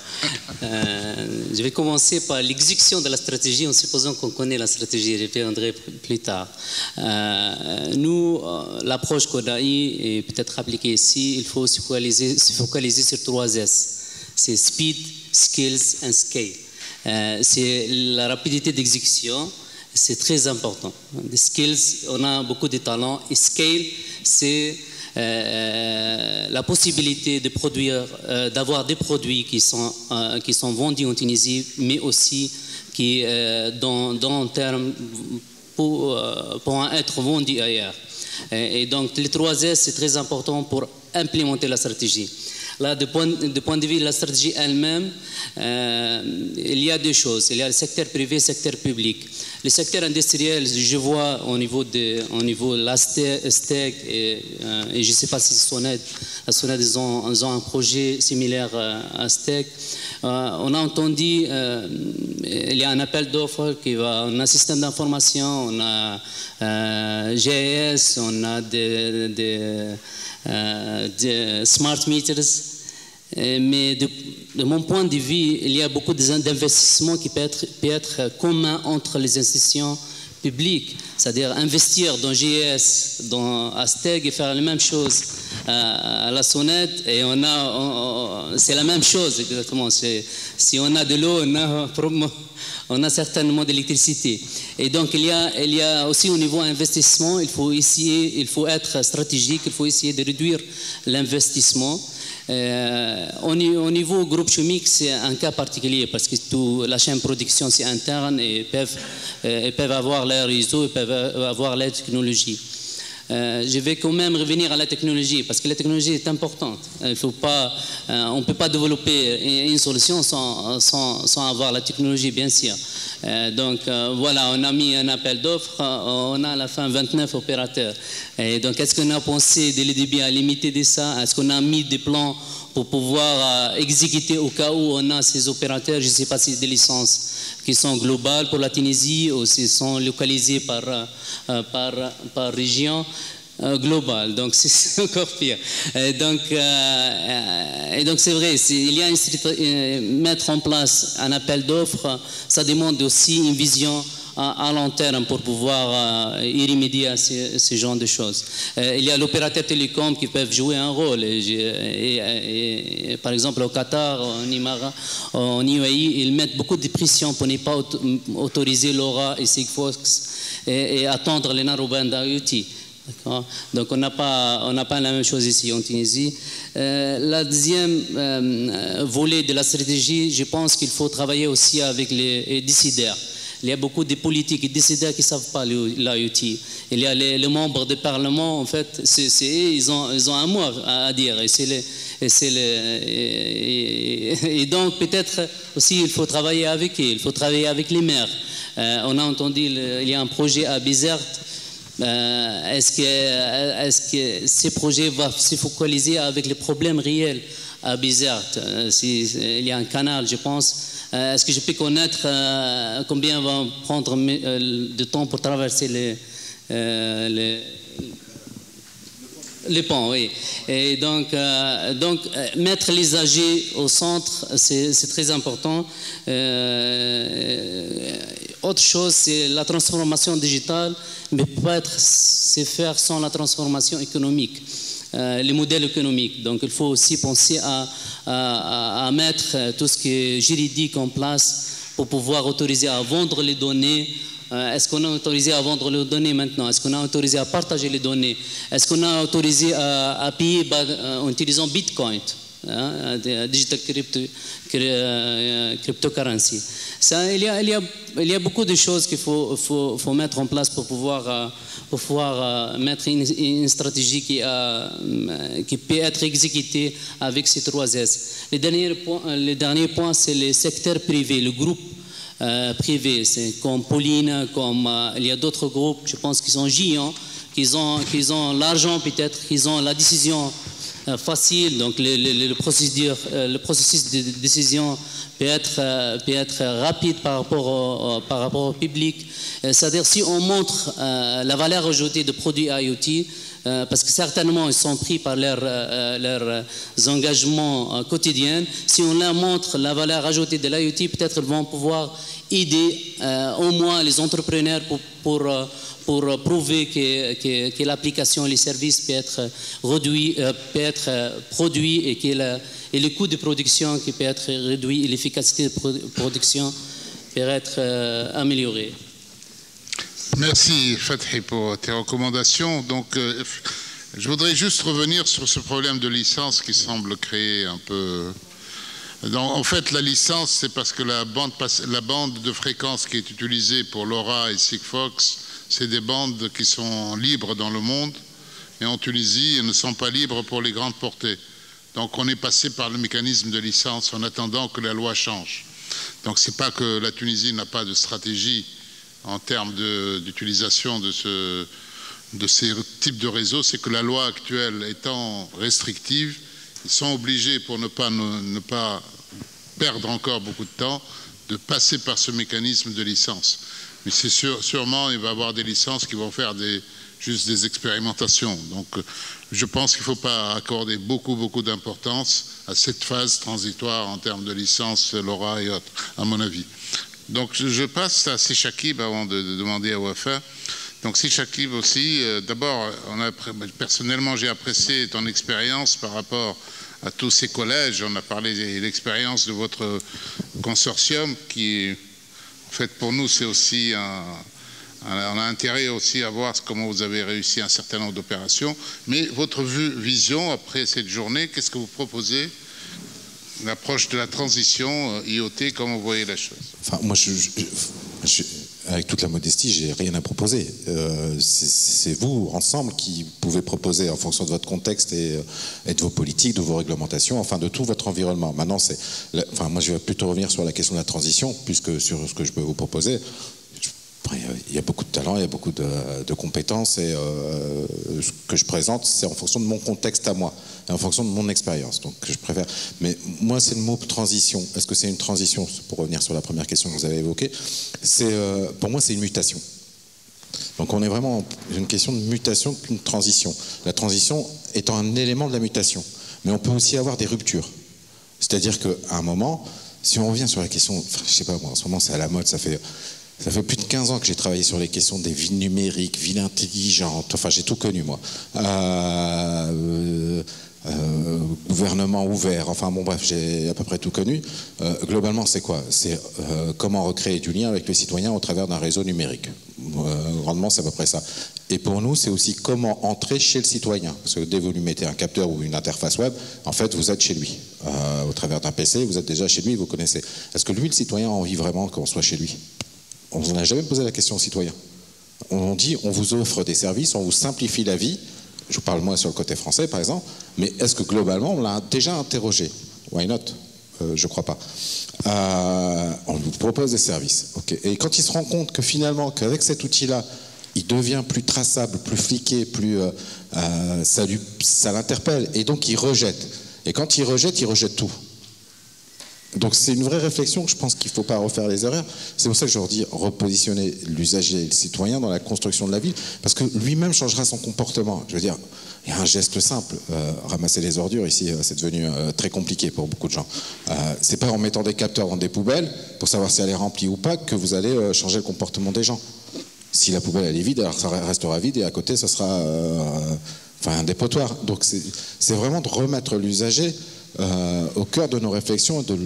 Je vais commencer par l'exécution de la stratégie en supposant qu'on connaît la stratégie, je reviendrai plus tard. Nous, l'approche qu'on a eue et peut-être appliquée ici, il faut se focaliser sur 3 S. C'est speed, skills and scale. C'est la rapidité d'exécution, c'est très important. Les skills, on a beaucoup de talents et scale, c'est la possibilité de produire, d'avoir des produits qui sont vendus en Tunisie, mais aussi qui, dans termes, pourront être vendus ailleurs. Et donc, les 3 S, c'est très important pour implémenter la stratégie. Là, du point de vue de la stratégie elle-même, il y a 2 choses. Il y a le secteur privé et le secteur public. Le secteur industriel, je vois au niveau de la STEC, et je ne sais pas si SONED, ils ont un projet similaire à STEC. On a entendu, il y a un appel d'offres, on a un système d'information, on a GIS, on a des smart meters. Mais de mon point de vue, il y a beaucoup d'investissements qui peuvent être communs entre les institutions publiques, c'est-à-dire investir dans GIS, dans Asteg et faire la même chose à la SONED, et c'est la même chose exactement. Si on a de l'eau, on a certainement de l'électricité. Et donc il y a aussi au niveau investissement, il faut être stratégique, il faut essayer de réduire l'investissement. Au niveau groupe chimique, c'est un cas particulier parce que la chaîne de production, c'est interne et ils peuvent avoir leur réseau, ils peuvent avoir leur technologie. Je vais quand même revenir à la technologie parce que la technologie est importante. On ne peut pas développer une solution sans avoir la technologie, bien sûr. Donc voilà, on a mis un appel d'offres, on a à la fin 29 opérateurs. Et donc est-ce qu'on a pensé dès le début à limiter de ça? Est-ce qu'on a mis des plans pour pouvoir exécuter au cas où on a ces opérateurs? Je ne sais pas si c'est des licences qui sont globales pour la Tunisie ou si sont localisées par région. Global, donc c'est encore pire. Et donc c'est vrai, mettre en place un appel d'offres, ça demande aussi une vision à long terme pour pouvoir y remédier à ce genre de choses. Il y a l'opérateur télécom qui peuvent jouer un rôle. Et par exemple, au Qatar, en UAE, ils mettent beaucoup de pression pour ne pas autoriser LoRa et Sigfox et attendre les narrowband IoT. Donc on n'a pas la même chose ici en Tunisie. La deuxième volet de la stratégie, je pense qu'il faut travailler aussi avec les décideurs. Il y a beaucoup de politiques et décideurs qui ne savent pas l'IoT. Il y a les membres du Parlement, en fait, ils ont un mot à dire. Et donc peut-être aussi il faut travailler avec eux, il faut travailler avec les maires. On a entendu, il y a un projet à Bizerte. Est-ce que ces projets vont se focaliser avec les problèmes réels à Bizerte? Il y a un canal, je pense. Est-ce que je peux connaître combien va prendre de temps pour traverser les ponts, oui. Et donc mettre les âgés au centre, c'est très important. Autre chose, c'est la transformation digitale, mais peut-être c'est faire sans la transformation économique, les modèles économiques. Donc il faut aussi penser à mettre tout ce qui est juridique en place pour pouvoir autoriser à vendre les données. Est-ce qu'on a autorisé à vendre les données maintenant? Est-ce qu'on a autorisé à partager les données? Est-ce qu'on a autorisé à payer en utilisant Bitcoin, digital cryptocurrency? Ça, il y a beaucoup de choses qu'il faut mettre en place pour pouvoir mettre une stratégie qui peut être exécutée avec ces 3 S. Le dernier point, c'est le secteur privé, le groupe privé, c'est comme Pauline, il y a d'autres groupes, je pense qu'ils sont géants, qu'ils ont l'argent peut-être, qu'ils ont la décision facile, donc le processus de décision peut être rapide par rapport au public. C'est-à-dire si on montre la valeur ajoutée de produits IoT, parce que certainement ils sont pris par leurs engagements quotidiens. Si on leur montre la valeur ajoutée de l'IoT, peut-être ils vont pouvoir aider au moins les entrepreneurs pour prouver que l'application et les services peut être produit et le coût de production qui peut être réduit et l'efficacité de production peut être améliorée. Merci Fathi pour tes recommandations. Donc, je voudrais juste revenir sur ce problème de licence qui semble créer un peu... En fait, la licence, c'est parce que la bande de fréquence qui est utilisée pour LoRa et Sigfox, c'est des bandes qui sont libres dans le monde, et en Tunisie, elles ne sont pas libres pour les grandes portées. Donc, on est passé par le mécanisme de licence en attendant que la loi change. Donc, c'est pas que la Tunisie n'a pas de stratégie en termes d'utilisation de ces types de réseaux, c'est que la loi actuelle étant restrictive, ils sont obligés, pour ne pas perdre encore beaucoup de temps, de passer par ce mécanisme de licence. Mais c'est sûrement, il va y avoir des licences qui vont faire juste des expérimentations. Donc, je pense qu'il ne faut pas accorder beaucoup d'importance à cette phase transitoire en termes de licence, LoRa et autres, à mon avis. Donc, je passe à Sichakib avant de demander à Wafa. Donc, Sichakib aussi, d'abord, personnellement, j'ai apprécié ton expérience par rapport à tous ces collèges. On a parlé de l'expérience de votre consortium qui, en fait, pour nous, c'est aussi on a intérêt aussi à voir comment vous avez réussi un certain nombre d'opérations. Mais votre vision après cette journée, qu'est-ce que vous proposez? L'approche de la transition IoT, comment vous voyez la chose? Enfin, moi, avec toute la modestie, j'ai rien à proposer. C'est vous, ensemble, qui pouvez proposer en fonction de votre contexte et de vos politiques, de vos réglementations, enfin de tout votre environnement. Maintenant, moi, je vais plutôt revenir sur la question de la transition, puisque sur ce que je peux vous proposer. Il y a beaucoup de talent, il y a beaucoup de compétences et ce que je présente, c'est en fonction de mon contexte à moi et en fonction de mon expérience. Donc je préfère. Mais moi, c'est le mot transition. Est-ce que c'est une transition? Pour revenir sur la première question que vous avez évoquée, pour moi, c'est une mutation. Donc on est vraiment une question de mutation, une transition. La transition étant un élément de la mutation. Mais on peut aussi avoir des ruptures. C'est-à-dire qu'à un moment, si on revient sur la question, je sais pas moi, en ce moment c'est à la mode, ça fait Ça fait plus de 15 ans que j'ai travaillé sur les questions des villes numériques, villes intelligentes, enfin j'ai tout connu moi. Gouvernement ouvert, enfin bon bref, j'ai à peu près tout connu. Globalement c'est quoi? C'est comment recréer du lien avec les citoyens au travers d'un réseau numérique. Grandement c'est à peu près ça. Et pour nous c'est aussi comment entrer chez le citoyen. Parce que dès que vous lui mettez un capteur ou une interface web, en fait vous êtes chez lui. Au travers d'un PC, vous êtes déjà chez lui, vous connaissez. Est-ce que lui le citoyen a envie vraiment qu'on soit chez lui? On n'a jamais posé la question aux citoyens. On dit on vous offre des services, on vous simplifie la vie. Je vous parle moi sur le côté français par exemple, mais est-ce que globalement on l'a déjà interrogé? Why not? Je crois pas. On vous propose des services. Okay. Et quand il se rend compte que finalement qu'avec cet outil-là, il devient plus traçable, plus fliqué, plus ça l'interpelle et donc il rejette. Et quand il rejette tout. Donc c'est une vraie réflexion que je pense qu'il ne faut pas refaire les erreurs. C'est pour ça que je leur dis repositionner l'usager et le citoyen dans la construction de la ville, parce que lui-même changera son comportement. Je veux dire, il y a un geste simple. Ramasser les ordures ici, c'est devenu très compliqué pour beaucoup de gens. C'est pas en mettant des capteurs dans des poubelles pour savoir si elle est remplie ou pas que vous allez changer le comportement des gens. Si la poubelle elle est vide, alors ça restera vide et à côté ça sera un dépotoir. Donc c'est vraiment de remettre l'usager au cœur de nos réflexions et de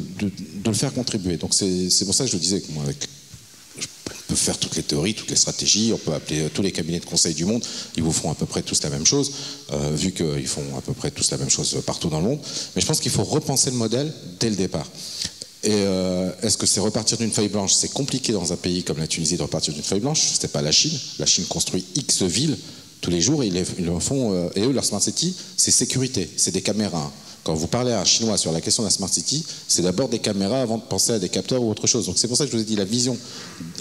le faire contribuer. Donc c'est pour ça que je disais que moi, on peut faire toutes les théories, toutes les stratégies, on peut appeler tous les cabinets de conseil du monde, ils vous feront à peu près tous la même chose, vu qu'ils font à peu près tous la même chose partout dans le monde. Mais je pense qu'il faut repenser le modèle dès le départ. Et est-ce que c'est repartir d'une feuille blanche? C'est compliqué dans un pays comme la Tunisie de repartir d'une feuille blanche. C'était pas la Chine. La Chine construit X villes tous les jours, ils le font, et eux, leur smart city, c'est sécurité, c'est des caméras. Quand vous parlez à un Chinois sur la question de la Smart City, c'est d'abord des caméras avant de penser à des capteurs ou autre chose. Donc c'est pour ça que je vous ai dit, la vision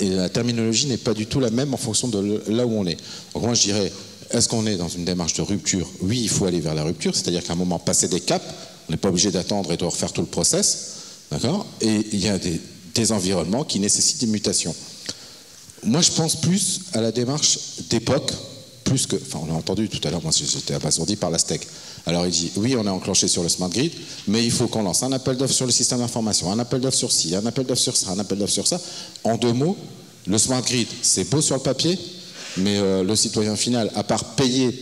et la terminologie n'est pas du tout la même en fonction de là où on est. Donc moi je dirais, est-ce qu'on est dans une démarche de rupture? Oui, il faut aller vers la rupture, c'est-à-dire qu'à un moment, passer des caps, on n'est pas obligé d'attendre et de refaire tout le process, d'accord? Et il y a des environnements qui nécessitent des mutations. Moi je pense plus à la démarche d'époque, plus que, enfin on a entendu tout à l'heure, moi j'étais abasourdi par la STEC. Alors il dit, oui on est enclenché sur le smart grid, mais il faut qu'on lance un appel d'offres sur le système d'information, un appel d'offres sur ci, un appel d'offres sur ça, un appel d'offres sur ça. En 2 mots, le smart grid c'est beau sur le papier, mais le citoyen final, à part payer,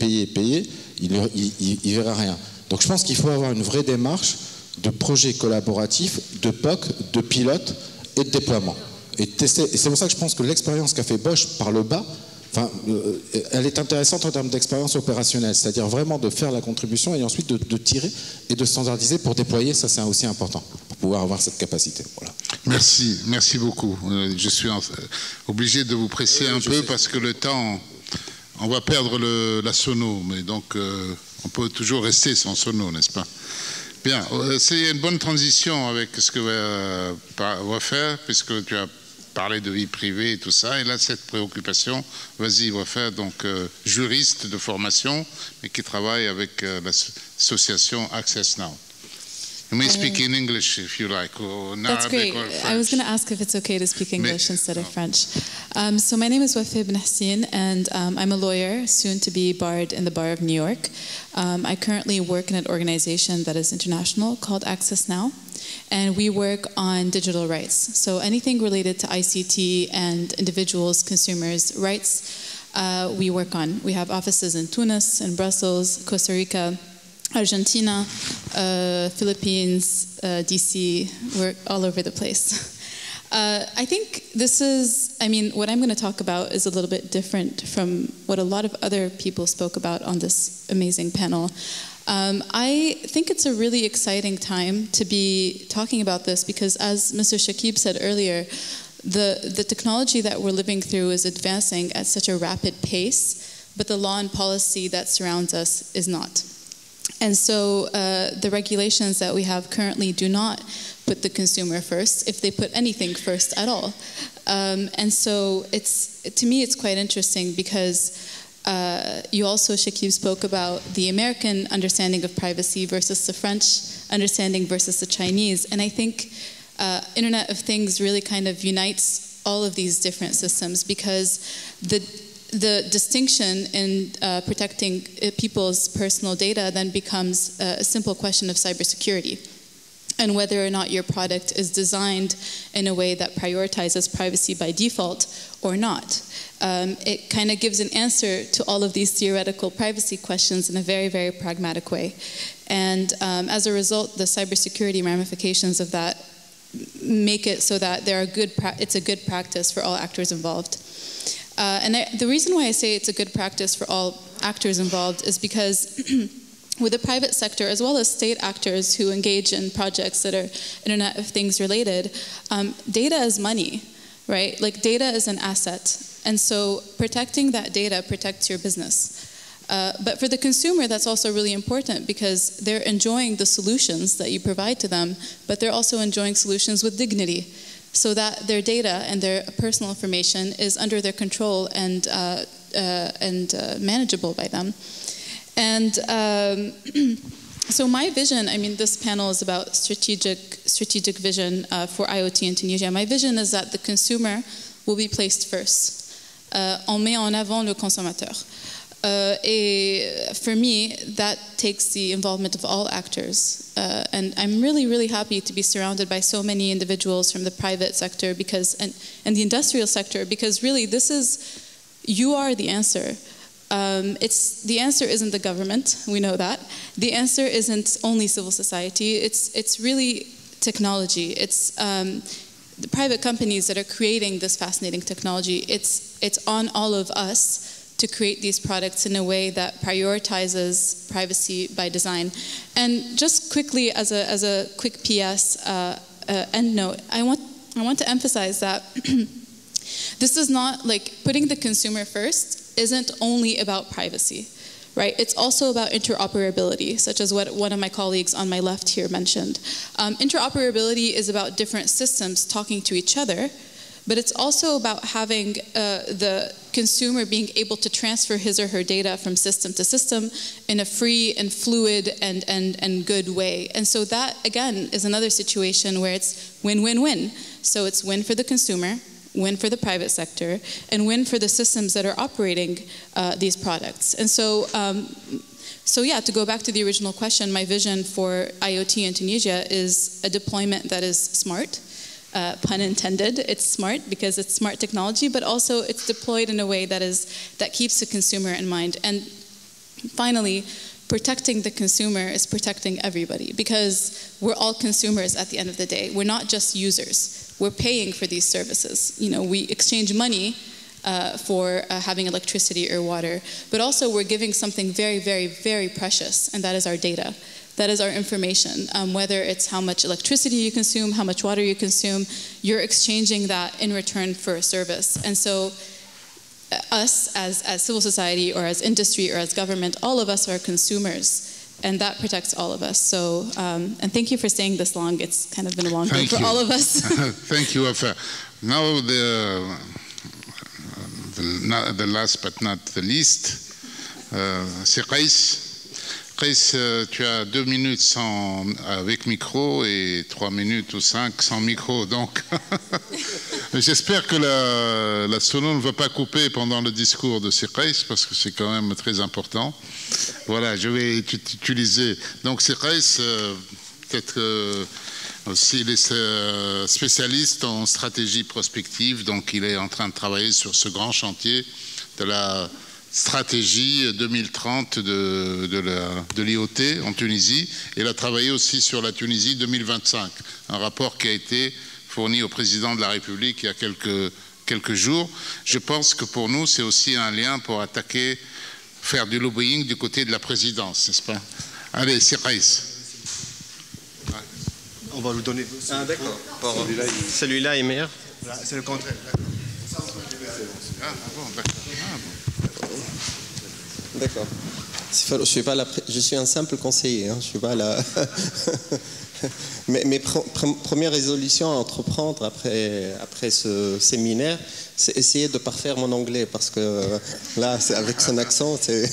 il verra rien. Donc je pense qu'il faut avoir une vraie démarche de projet collaboratif, de POC, de pilote et de déploiement. Et tester. Et c'est pour ça que je pense que l'expérience qu'a fait Bosch par le bas, elle est intéressante en termes d'expérience opérationnelle, c'est-à-dire vraiment de faire la contribution et ensuite de tirer et de standardiser pour déployer, ça c'est aussi important, pour pouvoir avoir cette capacité. Voilà. Merci beaucoup. Je suis obligé de vous presser un peu parce que le temps, on va perdre la sono, mais donc on peut toujours rester sans sono, n'est-ce pas? Bien, c'est une bonne transition avec ce que va faire, puisque tu as parler de vie privée et tout ça, et là cette préoccupation, vas-y, il va faire donc juriste de formation, mais qui travaille avec l'association Access Now. You may speak in English if you like, or in That's Arabic great. or French. I was going to ask if it's okay to speak English instead of French. So my name is Wafib Nahsin, and I'm a lawyer, soon to be barred in the Bar of New York. I currently work in an organization that is international called Access Now. And we work on digital rights. So anything related to ICT and individuals, consumers' rights, we work on. We have offices in Tunis, in Brussels, Costa Rica, Argentina, Philippines, DC, we're all over the place. I think what I'm going to talk about is a little bit different from what a lot of other people spoke about on this amazing panel. I think it's a really exciting time to be talking about this because, as Mr. Shakib said earlier, the technology that we're living through is advancing at such a rapid pace, but the law and policy that surrounds us is not. And so the regulations that we have currently do not put the consumer first, if they put anything first at all. And so to me it's quite interesting because you also, Shakib, spoke about the American understanding of privacy versus the French understanding versus the Chinese. And I think Internet of Things really kind of unites all of these different systems because the distinction in protecting people's personal data then becomes a simple question of cybersecurity. and whether or not your product is designed in a way that prioritizes privacy by default or not. It kind of gives an answer to all of these theoretical privacy questions in a very, very pragmatic way. And as a result, the cybersecurity ramifications of that make it so that it's a good practice for all actors involved. The reason why I say it's a good practice for all actors involved is because with the private sector, as well as state actors who engage in projects that are Internet of Things related, data is money, right? Like, data is an asset. And so protecting that data protects your business. But for the consumer, that's also really important because they're enjoying the solutions that you provide to them, but they're also enjoying solutions with dignity, so that their data and their personal information is under their control and manageable by them. And so my vision, I mean, this panel is about strategic vision for IoT in Tunisia. My vision is that the consumer will be placed first. On met en avant le consommateur. For me, that takes the involvement of all actors. And I'm really, really happy to be surrounded by so many individuals from the private sector and the industrial sector, because really you are the answer. The answer isn't the government, we know that. The answer isn't only civil society, it's really technology. It's the private companies that are creating this fascinating technology. It's on all of us to create these products in a way that prioritizes privacy by design. And just quickly, as a quick PS end note, I want to emphasize that this is not, like, putting the consumer first isn't only about privacy, right? It's also about interoperability, such as what one of my colleagues on my left here mentioned. Interoperability is about different systems talking to each other, but it's also about having the consumer being able to transfer his or her data from system to system in a free and fluid and good way. And so that, again, is another situation where it's win-win-win. So it's win for the consumer, win for the private sector, and win for the systems that are operating these products. And so, yeah, to go back to the original question, my vision for IoT in Tunisia is a deployment that is smart. Pun intended, it's smart because it's smart technology, but also it's deployed in a way that keeps the consumer in mind. And finally, protecting the consumer is protecting everybody, because we're all consumers at the end of the day. We're not just users. We're paying for these services. You know, we exchange money for having electricity or water, but also we're giving something very, very, very precious, and that is our data. That is our information. Whether it's how much electricity you consume, how much water you consume, you're exchanging that in return for a service. And so us as civil society or as industry or as government, all of us are consumers, and that protects all of us. So, and thank you for staying this long. It's kind of been a long day for all of us. Thank you, Wafa. Now the last but not the least, c'est Qais. Qais, tu as 2 minutes avec micro et 3 minutes ou 5 sans micro, donc j'espère que la sono ne va pas couper pendant le discours de Qais, parce que c'est quand même très important. Voilà, je vais utiliser. Donc Qais, peut-être aussi il est spécialiste en stratégie prospective, donc il est en train de travailler sur ce grand chantier de la stratégie 2030 de l'IoT en Tunisie. Il a travaillé aussi sur la Tunisie 2025, un rapport qui a été fourni au président de la République il y a quelques jours. Je pense que pour nous, c'est aussi un lien pour attaquer, faire du lobbying du côté de la présidence, n'est-ce pas? Allez, c'est Qais. On va vous donner. Ah, d'accord. Celui-là est meilleur. C'est le contraire. Ah bon, d'accord. D'accord. Je suis un simple conseiller, hein, je suis pas là. Mes premières résolutions à entreprendre après ce séminaire, c'est essayer de parfaire mon anglais, parce que là, avec son accent, c'est...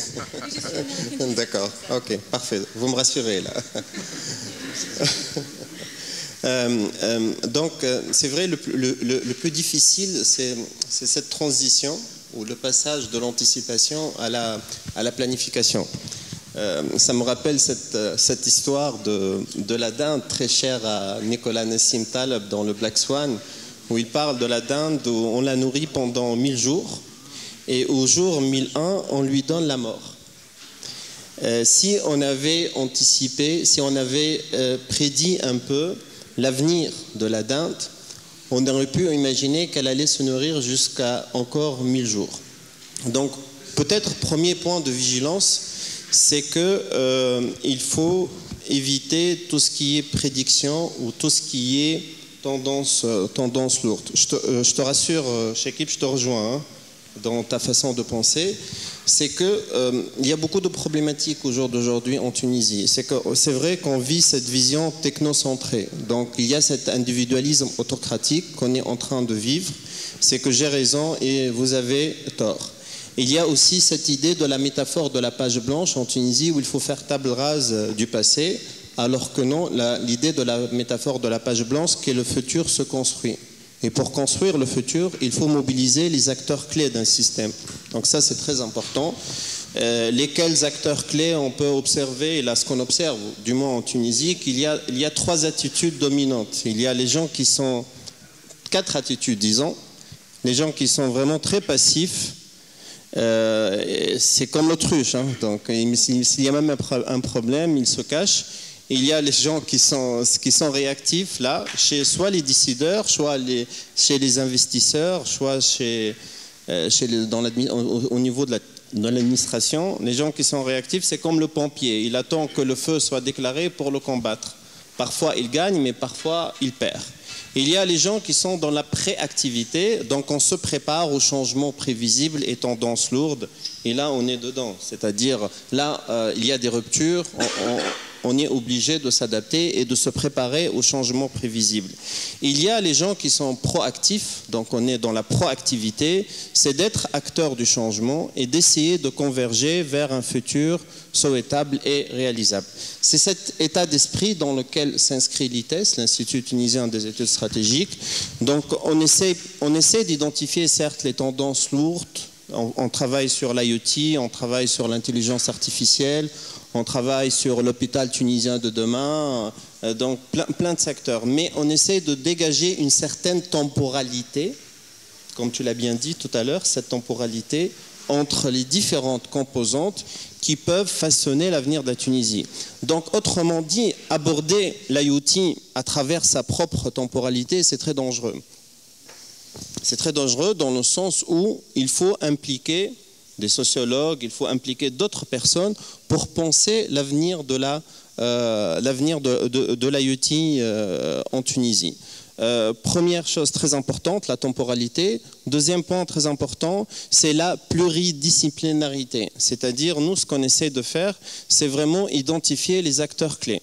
D'accord, ok, parfait, vous me rassurez là. Donc, c'est vrai, le plus difficile, c'est cette transition, ou le passage de l'anticipation à la planification. Ça me rappelle cette histoire de la dinde très chère à Nicolas Nassim Taleb dans le Black Swan, où il parle de la dinde où on la nourrit pendant 1000 jours et au jour 1001, on lui donne la mort. Si on avait anticipé, si on avait prédit un peu l'avenir de la dinde, on aurait pu imaginer qu'elle allait se nourrir jusqu'à encore 1000 jours. Donc, peut-être premier point de vigilance, c'est qu'il faut éviter tout ce qui est prédiction ou tout ce qui est tendance lourde. Je te rassure, Chekib, je te rejoins hein, dans ta façon de penser. C'est qu'il y a beaucoup de problématiques au jour d'aujourd'hui en Tunisie. C'est vrai qu'on vit cette vision technocentrée. Donc il y a cet individualisme autocratique qu'on est en train de vivre. C'est que j'ai raison et vous avez tort. Il y a aussi cette idée de la métaphore de la page blanche en Tunisie où il faut faire table rase du passé, alors que non, l'idée de la métaphore de la page blanche, qui est le futur se construit. Et pour construire le futur, il faut mobiliser les acteurs clés d'un système. Donc ça, c'est très important. Lesquels acteurs clés on peut observer, et là, ce qu'on observe, du moins en Tunisie, qu'il y a 3 attitudes dominantes. Il y a les gens qui sont... 4 attitudes, disons. Les gens qui sont vraiment très passifs. C'est comme l'autruche. Hein. Donc, s'il y a même un problème, ils se cachent. Il y a les gens qui sont réactifs, là, chez soit les décideurs, soit chez les investisseurs, soit au niveau de l'administration. Les gens qui sont réactifs, c'est comme le pompier. Il attend que le feu soit déclaré pour le combattre. Parfois, il gagne, mais parfois, il perd. Il y a les gens qui sont dans la préactivité, donc on se prépare aux changements prévisibles et tendances lourdes. Et là, on est dedans. C'est-à-dire, là, il y a des ruptures. On est obligé de s'adapter et de se préparer aux changements prévisibles. Il y a les gens qui sont proactifs, donc on est dans la proactivité, c'est d'être acteur du changement et d'essayer de converger vers un futur souhaitable et réalisable. C'est cet état d'esprit dans lequel s'inscrit l'ITES, l'Institut tunisien des études stratégiques. Donc on essaie d'identifier certes les tendances lourdes, on travaille sur l'IoT, on travaille sur l'intelligence artificielle, on travaille sur l'hôpital tunisien de demain, donc plein de secteurs. Mais on essaie de dégager une certaine temporalité, comme tu l'as bien dit tout à l'heure, cette temporalité entre les différentes composantes qui peuvent façonner l'avenir de la Tunisie. Donc, autrement dit, aborder l'IoT à travers sa propre temporalité, c'est très dangereux. C'est très dangereux dans le sens où il faut impliquer des sociologues, il faut impliquer d'autres personnes pour penser l'avenir de l'IoT en Tunisie. Première chose très importante, la temporalité. Deuxième point très important, c'est la pluridisciplinarité. C'est-à-dire, nous, ce qu'on essaie de faire, c'est vraiment identifier les acteurs clés.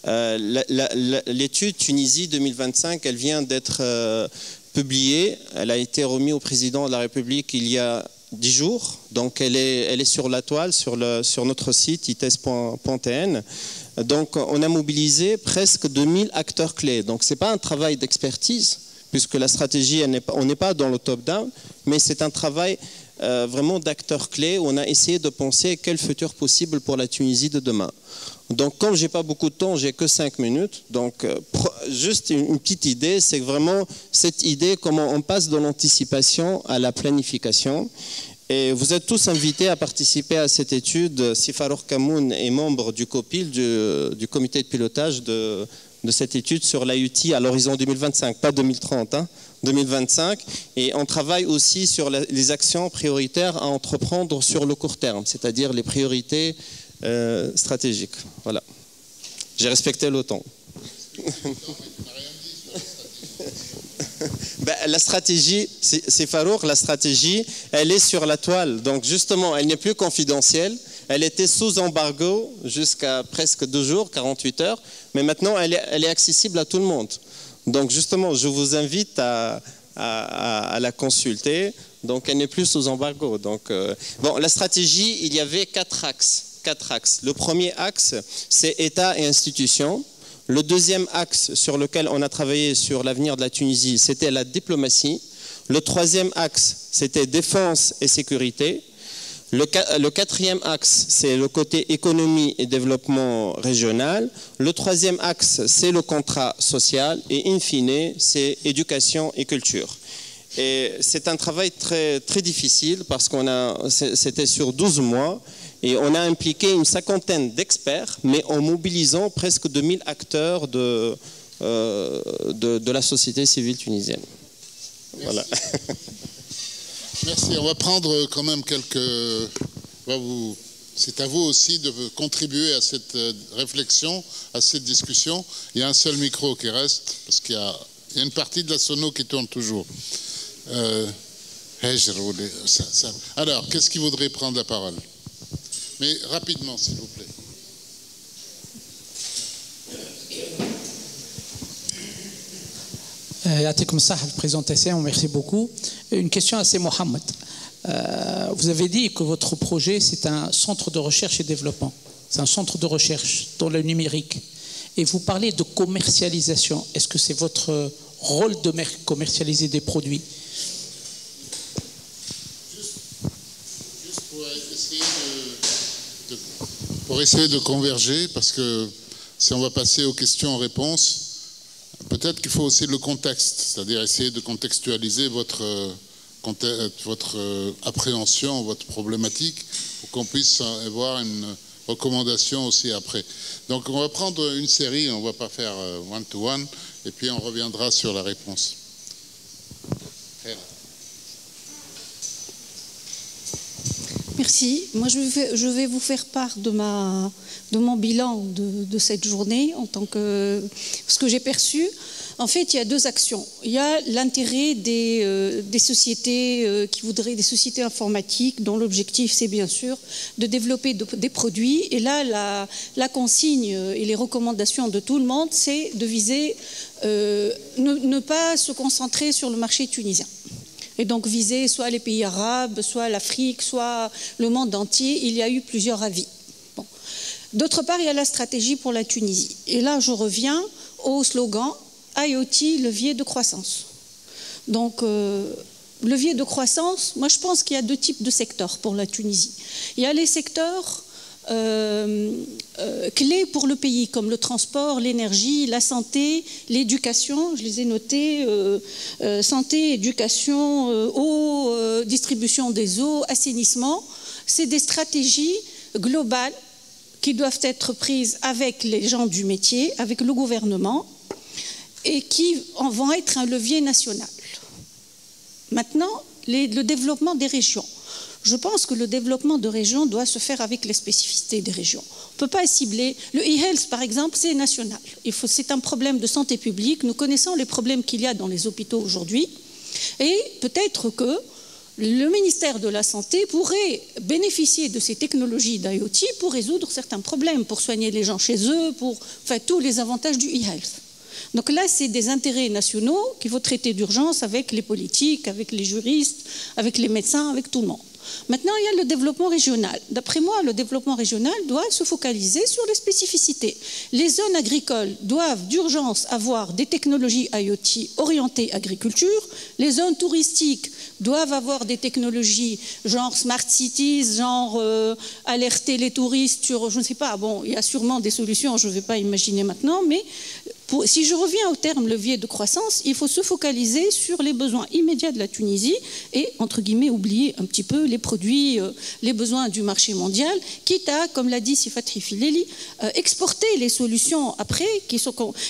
L'étude Tunisie 2025, elle vient d'être publiée. Elle a été remise au président de la République il y a 10 jours, donc elle est sur la toile, sur notre site ites.tn. Donc on a mobilisé presque 2000 acteurs clés. Donc ce n'est pas un travail d'expertise, puisque la stratégie, on n'est pas dans le top-down, mais c'est un travail vraiment d'acteurs clés où on a essayé de penser quel futur possible pour la Tunisie de demain. Donc comme je n'ai pas beaucoup de temps, j'ai que 5 minutes, donc juste une petite idée, c'est vraiment cette idée comment on passe de l'anticipation à la planification. Et vous êtes tous invités à participer à cette étude. Si Farouk Kamoun est membre du COPIL, du comité de pilotage de cette étude sur l'IoT à l'horizon 2025, pas 2030, hein, 2025. Et on travaille aussi sur les actions prioritaires à entreprendre sur le court terme, c'est-à-dire les priorités stratégiques. Voilà. J'ai respecté le temps. Ben, la stratégie, c'est Farouk, la stratégie, elle est sur la toile. Donc justement, elle n'est plus confidentielle. Elle était sous embargo jusqu'à presque 2 jours, 48 heures. Mais maintenant, elle est accessible à tout le monde. Donc justement, je vous invite à la consulter. Donc elle n'est plus sous embargo. Donc, bon, la stratégie, il y avait 4 axes. Le premier axe, c'est État et institutions. Le deuxième axe sur lequel on a travaillé sur l'avenir de la Tunisie, c'était la diplomatie. Le troisième axe, c'était défense et sécurité. Le quatrième axe, c'est le côté économie et développement régional. Le troisième axe, c'est le contrat social. Et in fine, c'est éducation et culture. Et c'est un travail très, très difficile parce c'était sur 12 mois et on a impliqué une cinquantaine d'experts, mais en mobilisant presque 2000 acteurs de la société civile tunisienne. Merci. Voilà. Merci. On va prendre quand même c'est à vous aussi de contribuer à cette réflexion, à cette discussion. Il y a un seul micro qui reste, parce qu'il y a une partie de la sono qui tourne toujours. Alors, qu'est-ce qui voudrait prendre la parole? Mais rapidement, s'il vous plaît. Yatikum Sahel, présentation, merci beaucoup. Une question à Mohamed. Vous avez dit que votre projet, c'est un centre de recherche et développement. C'est un centre de recherche dans le numérique. Et vous parlez de commercialisation. Est-ce que c'est votre rôle de commercialiser des produits? Pour essayer de converger, parce que si on va passer aux questions-réponses, peut-être qu'il faut aussi le contexte, c'est-à-dire essayer de contextualiser votre appréhension, votre problématique, pour qu'on puisse avoir une recommandation aussi après. Donc on va prendre une série, on ne va pas faire one-to-one, et puis on reviendra sur la réponse. Merci. Moi, je vais vous faire part de mon bilan de cette journée en tant que ce que j'ai perçu. En fait, il y a deux actions. Il y a l'intérêt des sociétés qui voudraient, des sociétés informatiques dont l'objectif, c'est bien sûr de développer des produits. Et là, la consigne et les recommandations de tout le monde, c'est de viser, ne pas se concentrer sur le marché tunisien. Et donc viser soit les pays arabes, soit l'Afrique, soit le monde entier. Il y a eu plusieurs avis. Bon. D'autre part, il y a la stratégie pour la Tunisie. Et là, je reviens au slogan IoT, levier de croissance. Donc, levier de croissance, moi je pense qu'il y a deux types de secteurs pour la Tunisie. Il y a les secteurs clés pour le pays, comme le transport, l'énergie, la santé, l'éducation, je les ai notés, santé, éducation, eau, distribution des eaux, assainissement. C'est des stratégies globales qui doivent être prises avec les gens du métier, avec le gouvernement, et qui vont être un levier national. Maintenant, le développement des régions. Je pense que le développement de régions doit se faire avec les spécificités des régions. On ne peut pas cibler. Le e-health, par exemple, c'est national. C'est un problème de santé publique. Nous connaissons les problèmes qu'il y a dans les hôpitaux aujourd'hui. Et peut-être que le ministère de la Santé pourrait bénéficier de ces technologies d'IoT pour résoudre certains problèmes, pour soigner les gens chez eux, tous les avantages du e-health. Donc là, c'est des intérêts nationaux qu'il faut traiter d'urgence avec les politiques, avec les juristes, avec les médecins, avec tout le monde. Maintenant, il y a le développement régional. D'après moi, le développement régional doit se focaliser sur les spécificités. Les zones agricoles doivent d'urgence avoir des technologies IoT orientées agriculture. Les zones touristiques doivent avoir des technologies genre smart cities, genre alerter les touristes sur, je ne sais pas, bon, il y a sûrement des solutions, je ne vais pas imaginer maintenant, mais si je reviens au terme levier de croissance, il faut se focaliser sur les besoins immédiats de la Tunisie et, entre guillemets, oublier un petit peu les produits, les besoins du marché mondial, quitte à, comme l'a dit Sifat Hifileli, exporter les solutions après.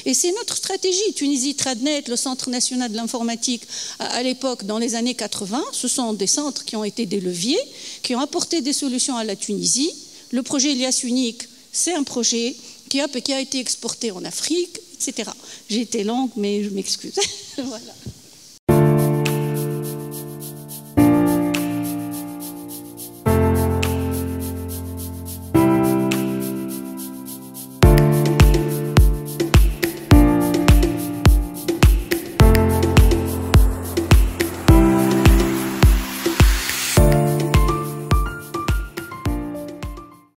Et c'est notre stratégie. Tunisie Tradnet, le Centre national de l'informatique, à l'époque, dans les années 80, ce sont des centres qui ont été des leviers, qui ont apporté des solutions à la Tunisie. Le projet Elias Unique, c'est un projet qui a été exporté en Afrique, etc. J'ai été longue, mais je m'excuse. Voilà.